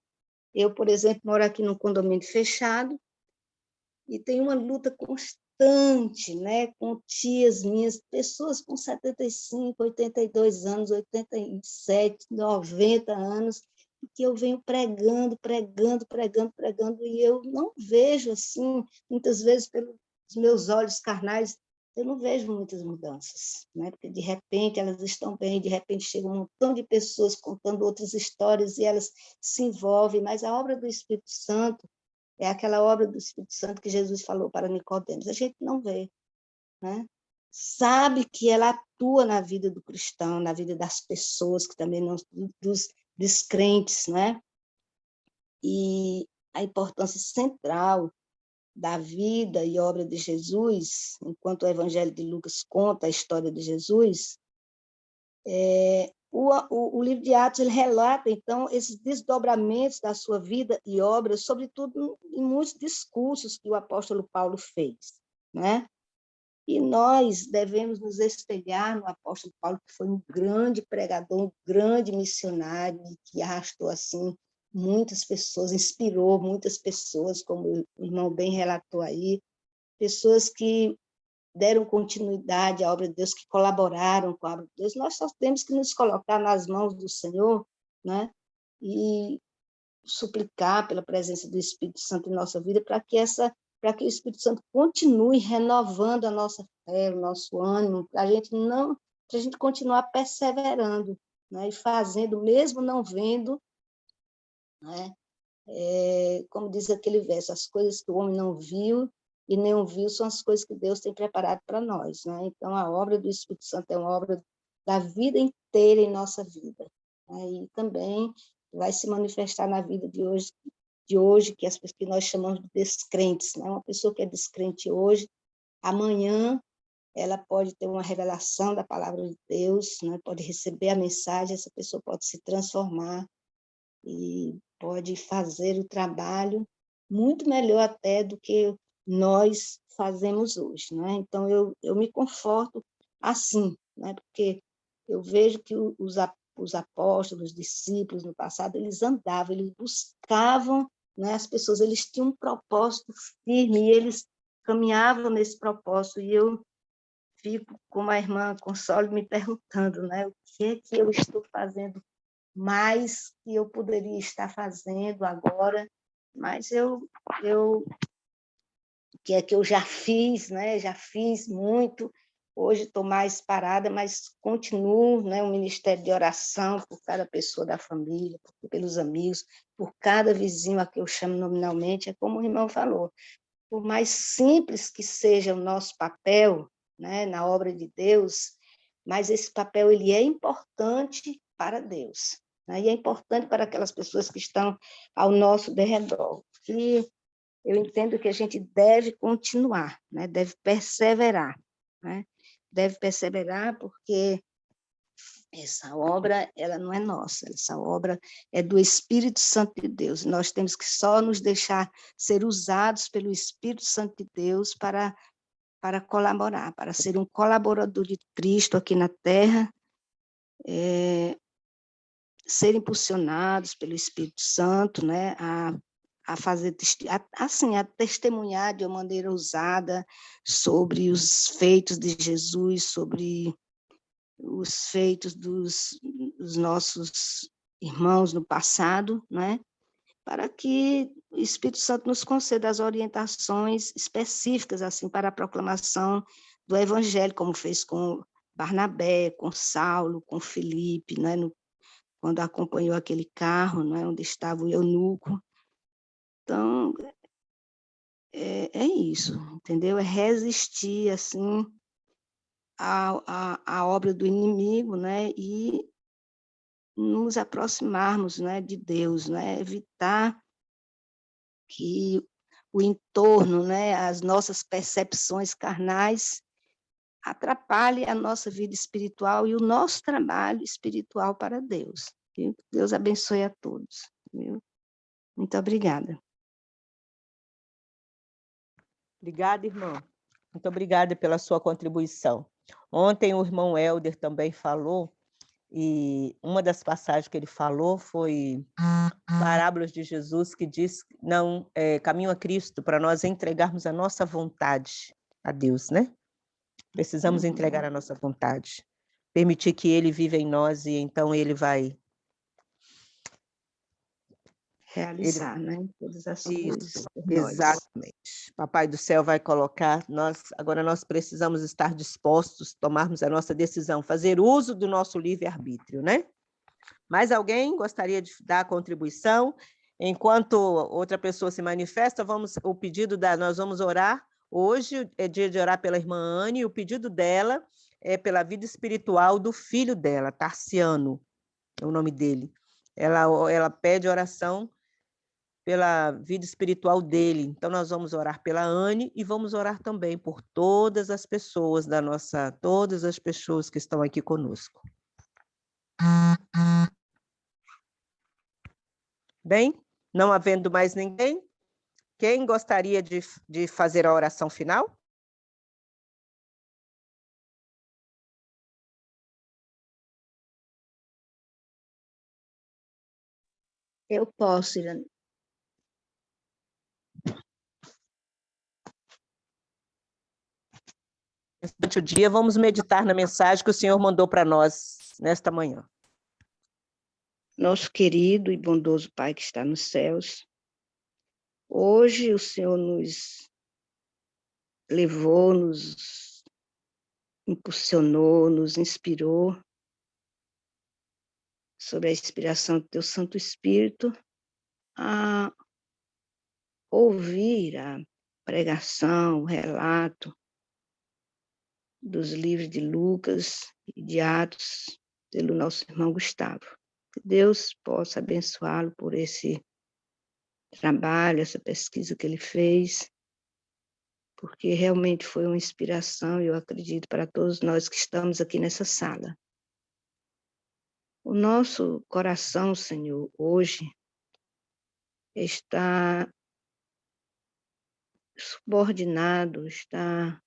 Eu, por exemplo, moro aqui num condomínio fechado e tenho uma luta constante, né, com tias minhas, pessoas com 75, 82 anos, 87, 90 anos, que eu venho pregando, e eu não vejo, assim, muitas vezes, pelos meus olhos carnais, eu não vejo muitas mudanças, né? Porque, de repente, elas estão bem, de repente chega um montão de pessoas contando outras histórias e elas se envolvem, mas a obra do Espírito Santo é aquela obra do Espírito Santo que Jesus falou para Nicodemos. A gente não vê, né? Sabe que ela atua na vida do cristão, na vida das pessoas, que também não, dos descrentes, né? E a importância central da vida e obra de Jesus, enquanto o Evangelho de Lucas conta a história de Jesus, o livro de Atos ele relata, então, esses desdobramentos da sua vida e obra, sobretudo em muitos discursos que o apóstolo Paulo fez, né? E nós devemos nos espelhar no apóstolo Paulo, que foi um grande pregador, um grande missionário, que arrastou, assim, muitas pessoas, inspirou muitas pessoas, como o irmão bem relatou aí, pessoas que deram continuidade à obra de Deus, que colaboraram com a obra de Deus. Nós só temos que nos colocar nas mãos do Senhor, né? E suplicar pela presença do Espírito Santo em nossa vida, para que o Espírito Santo continue renovando a nossa fé, o nosso ânimo, para a gente continuar perseverando, né? E fazendo, mesmo não vendo, né? Como diz aquele verso, as coisas que o homem não viu e nem ouviu são as coisas que Deus tem preparado para nós, né? Então, a obra do Espírito Santo é uma obra da vida inteira em nossa vida, né? E também vai se manifestar na vida de hoje, que nós chamamos de descrentes, né? Uma pessoa que é descrente hoje, amanhã ela pode ter uma revelação da palavra de Deus, né? Pode receber a mensagem, essa pessoa pode se transformar e pode fazer o trabalho muito melhor até do que nós fazemos hoje, né? Então, eu me conforto assim, né? Porque eu vejo que os apóstolos, os discípulos no passado, eles andavam, eles buscavam, né, as pessoas, eles tinham um propósito firme, e eles caminhavam nesse propósito, e eu fico, como a irmã Console, me perguntando, né, o que é que eu estou fazendo mais que eu poderia estar fazendo agora, mas o que é que eu já fiz, né? Já fiz muito, Hoje estou mais parada, mas continuo, né, um ministério de oração por cada pessoa da família, pelos amigos, por cada vizinho a que eu chamo nominalmente. É como o irmão falou, por mais simples que seja o nosso papel, né, na obra de Deus, mas esse papel ele é importante para Deus, né, e é importante para aquelas pessoas que estão ao nosso derredor. E eu entendo que a gente deve continuar, né, deve perseverar, né, deve perseverar porque essa obra, ela não é nossa, essa obra é do Espírito Santo de Deus. Nós temos que só nos deixar ser usados pelo Espírito Santo de Deus para colaborar, para ser um colaborador de Cristo aqui na Terra, ser impulsionados pelo Espírito Santo, né, a fazer, assim, a testemunhar de uma maneira ousada sobre os feitos de Jesus, sobre os feitos dos nossos irmãos no passado, né? Para que o Espírito Santo nos conceda as orientações específicas assim para a proclamação do Evangelho, como fez com Barnabé, com Saulo, com Filipe, né? Quando acompanhou aquele carro, né? Onde estava o eunuco. Então, é isso, entendeu? É resistir, assim, a obra do inimigo, né, e nos aproximarmos, né, de Deus, né, evitar que o entorno, né, as nossas percepções carnais atrapalhe a nossa vida espiritual e o nosso trabalho espiritual para Deus. Viu? Deus abençoe a todos. Viu? Muito obrigada. Obrigada, irmã. Muito obrigada pela sua contribuição. Ontem o irmão Helder também falou, e uma das passagens que ele falou foi Parábolas de Jesus, que diz, não, caminho a Cristo, para nós entregarmos a nossa vontade a Deus, né? Precisamos entregar a nossa vontade, permitir que Ele viva em nós, e então Ele vai Realizar, né, todas as coisas por nós. Exatamente. Papai do céu vai colocar, agora nós precisamos estar dispostos, tomarmos a nossa decisão, fazer uso do nosso livre-arbítrio, né? Mais alguém gostaria de dar a contribuição? Enquanto outra pessoa se manifesta, nós vamos orar. Hoje é dia de orar pela irmã Anne, e o pedido dela é pela vida espiritual do filho dela, Tarciano, é o nome dele. Ela pede oração pela vida espiritual dele. Então, nós vamos orar pela Anne e vamos orar também por todas as pessoas todas as pessoas que estão aqui conosco. Bem, não havendo mais ninguém, quem gostaria de fazer a oração final? Eu posso, Irane. Durante o dia, vamos meditar na mensagem que o Senhor mandou para nós nesta manhã. Nosso querido e bondoso Pai que está nos céus, hoje o Senhor nos levou, nos impulsionou, nos inspirou sobre a inspiração do Teu Santo Espírito a ouvir a pregação, o relato dos livros de Lucas e de Atos pelo nosso irmão Gustavo. Que Deus possa abençoá-lo por esse trabalho, essa pesquisa que ele fez, porque realmente foi uma inspiração, eu acredito, para todos nós que estamos aqui nessa sala. O nosso coração, Senhor, hoje está subordinado, está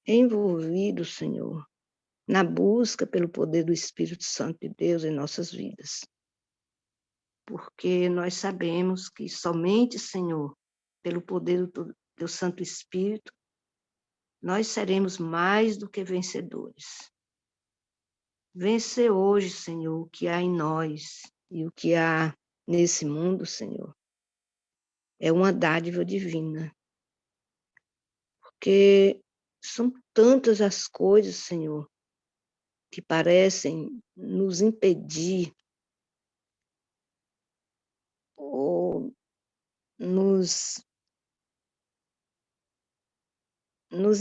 envolvido, Senhor, na busca pelo poder do Espírito Santo de Deus em nossas vidas. Porque nós sabemos que somente, Senhor, pelo poder do Teu Santo Espírito, nós seremos mais do que vencedores. Vencer hoje, Senhor, o que há em nós e o que há nesse mundo, Senhor, é uma dádiva divina. Porque São tantas as coisas, Senhor, que parecem nos impedir ou nos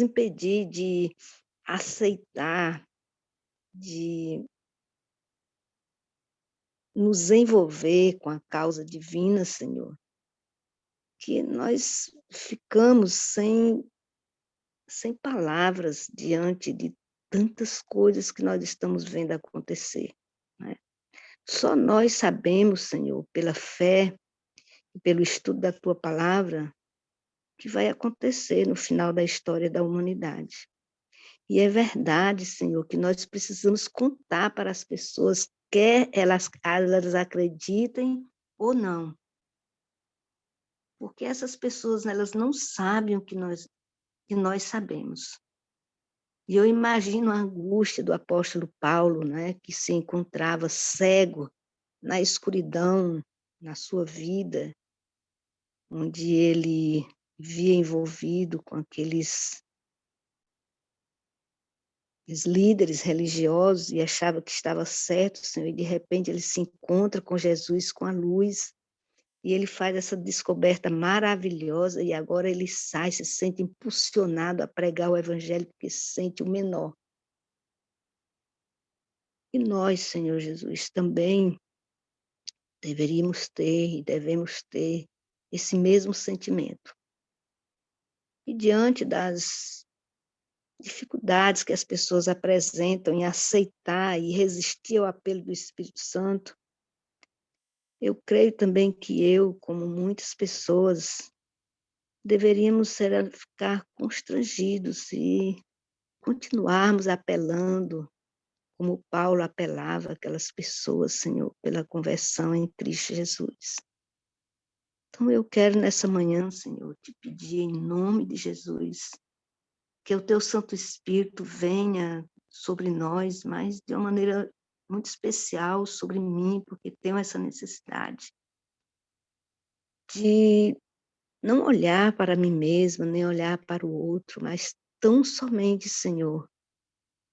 impedir de aceitar, de nos envolver com a causa divina, Senhor, que nós ficamos sem palavras diante de tantas coisas que nós estamos vendo acontecer, né? Só nós sabemos, Senhor, pela fé e pelo estudo da Tua palavra, o que vai acontecer no final da história da humanidade. E é verdade, Senhor, que nós precisamos contar para as pessoas, quer elas acreditem ou não. Porque essas pessoas, elas não sabem o que nós sabemos. E eu imagino a angústia do apóstolo Paulo, né, que se encontrava cego na escuridão, na sua vida, onde ele via envolvido com aqueles líderes religiosos e achava que estava certo, Senhor, e de repente ele se encontra com Jesus, com a luz, e ele faz essa descoberta maravilhosa, e agora ele se sente impulsionado a pregar o evangelho, porque se sente o menor. E nós, Senhor Jesus, também deveríamos ter e devemos ter esse mesmo sentimento. E diante das dificuldades que as pessoas apresentam em aceitar e resistir ao apelo do Espírito Santo, eu creio também que eu, como muitas pessoas, deveríamos ficar constrangidos e continuarmos apelando, como Paulo apelava aquelas pessoas, Senhor, pela conversão em Cristo Jesus. Então eu quero nessa manhã, Senhor, te pedir em nome de Jesus, que o teu Santo Espírito venha sobre nós, mas de uma maneira muito especial sobre mim, porque tenho essa necessidade de não olhar para mim mesma, nem olhar para o outro, mas tão somente, Senhor,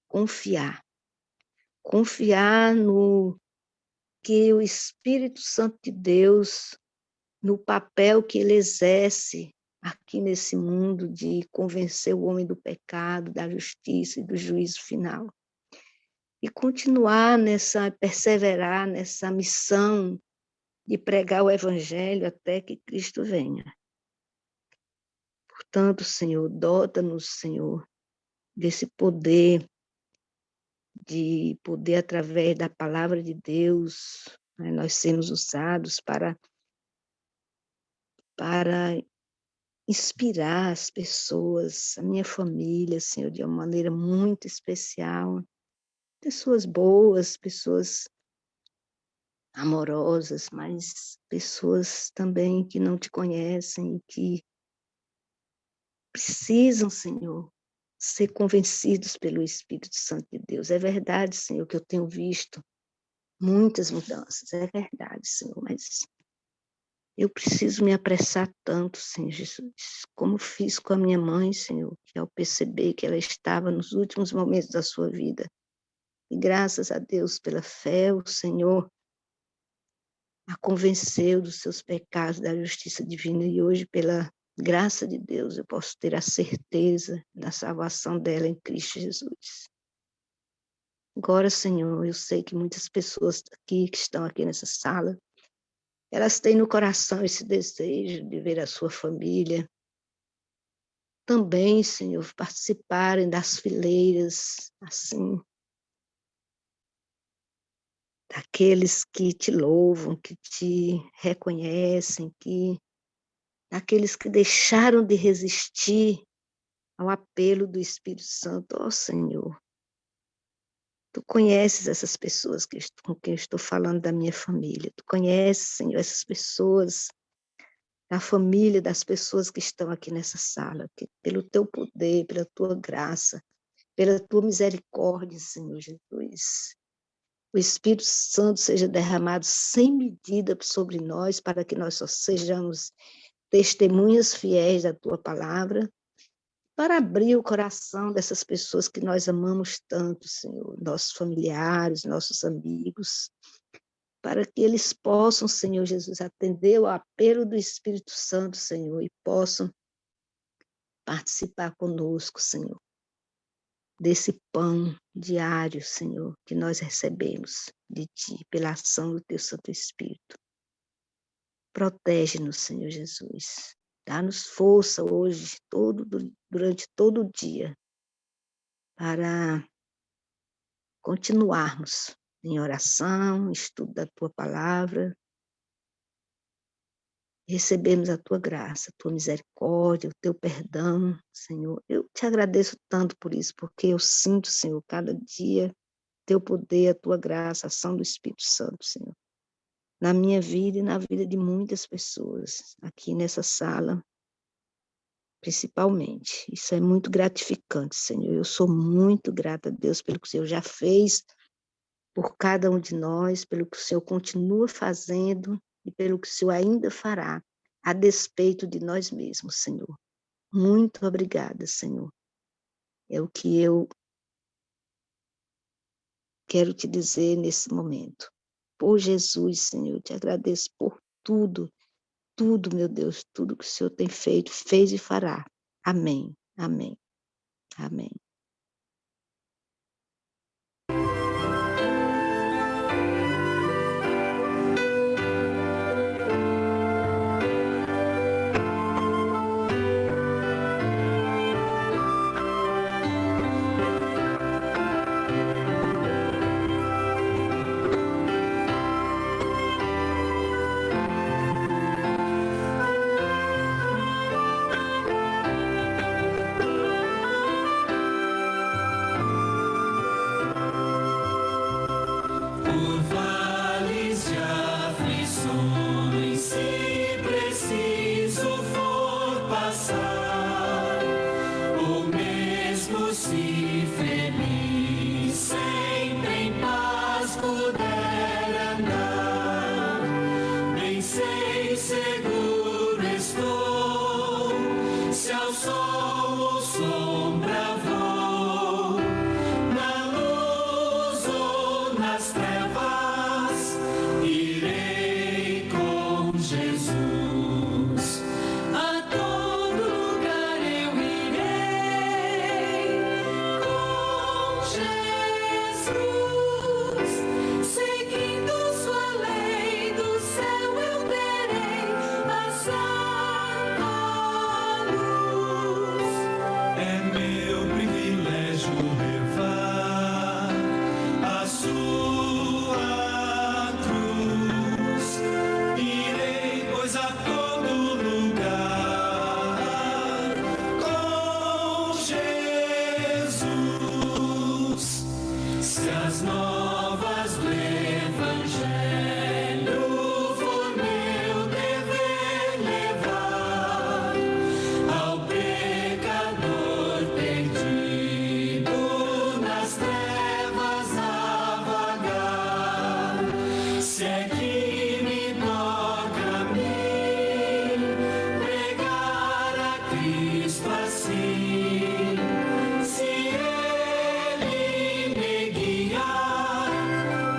confiar. Confiar no que o Espírito Santo de Deus, no papel que ele exerce aqui nesse mundo de convencer o homem do pecado, da justiça e do juízo final. E continuar perseverar nessa missão de pregar o evangelho até que Cristo venha. Portanto, Senhor, dota-nos, Senhor, desse poder, de poder através da palavra de Deus, né, nós sermos usados para inspirar as pessoas, a minha família, Senhor, de uma maneira muito especial. Pessoas boas, pessoas amorosas, mas pessoas também que não te conhecem e que precisam, Senhor, ser convencidos pelo Espírito Santo de Deus. É verdade, Senhor, que eu tenho visto muitas mudanças, é verdade, Senhor, mas eu preciso me apressar tanto, Senhor Jesus, como fiz com a minha mãe, Senhor, que ao perceber que ela estava nos últimos momentos da sua vida, e graças a Deus, pela fé, o Senhor a convenceu dos seus pecados, da justiça divina, e hoje, pela graça de Deus, eu posso ter a certeza da salvação dela em Cristo Jesus. Agora, Senhor, eu sei que muitas pessoas aqui, que estão aqui nessa sala, elas têm no coração esse desejo de ver a sua família também, Senhor, participarem das fileiras, assim, daqueles que te louvam, que te reconhecem, daqueles que deixaram de resistir ao apelo do Espírito Santo. Ó Senhor, tu conheces essas pessoas com quem eu estou falando da minha família, tu conheces, Senhor, essas pessoas, da família das pessoas que estão aqui nessa sala, que pelo teu poder, pela tua graça, pela tua misericórdia, Senhor Jesus, o Espírito Santo seja derramado sem medida sobre nós, para que nós só sejamos testemunhas fiéis da tua palavra, para abrir o coração dessas pessoas que nós amamos tanto, Senhor, nossos familiares, nossos amigos, para que eles possam, Senhor Jesus, atender o apelo do Espírito Santo, Senhor, e possam participar conosco, Senhor, desse pão diário, Senhor, que nós recebemos de Ti, pela ação do Teu Santo Espírito. Protege-nos, Senhor Jesus. Dá-nos força hoje, durante todo o dia, para continuarmos em oração, estudo da Tua Palavra, recebemos a Tua graça, a Tua misericórdia, o Teu perdão, Senhor. Eu te agradeço tanto por isso, porque eu sinto, Senhor, cada dia Teu poder, a Tua graça, a ação do Espírito Santo, Senhor, na minha vida e na vida de muitas pessoas aqui nessa sala, principalmente. Isso é muito gratificante, Senhor. Eu sou muito grata a Deus pelo que o Senhor já fez por cada um de nós, pelo que o Senhor continua fazendo e pelo que o Senhor ainda fará, a despeito de nós mesmos, Senhor. Muito obrigada, Senhor. É o que eu quero te dizer nesse momento. Por Jesus, Senhor, eu te agradeço por tudo, tudo, meu Deus, tudo que o Senhor tem feito, fez e fará. Amém, amém, amém.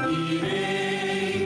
Irei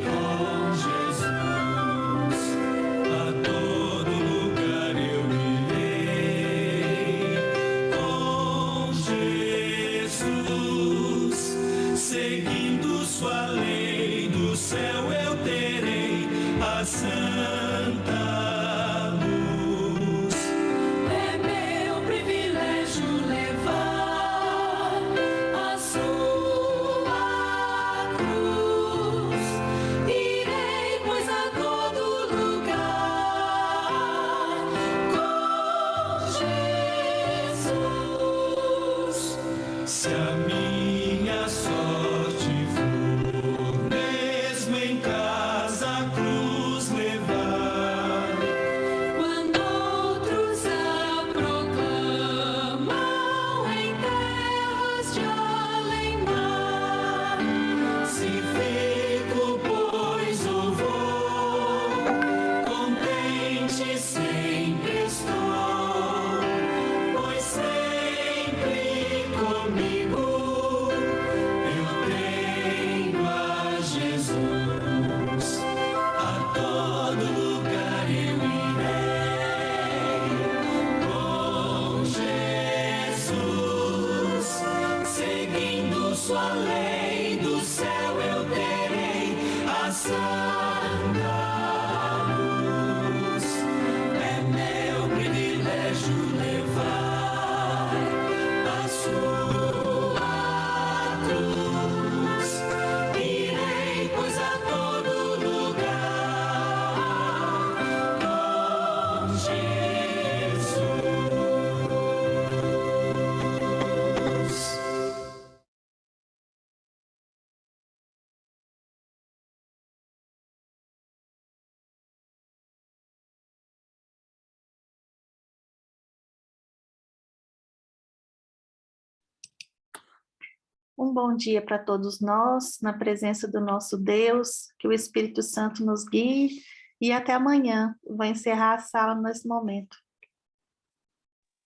Um bom dia para todos nós, na presença do nosso Deus, que o Espírito Santo nos guie, e até amanhã. Vou encerrar a sala nesse momento.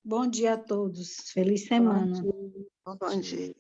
Bom dia a todos. Feliz semana. Bom dia.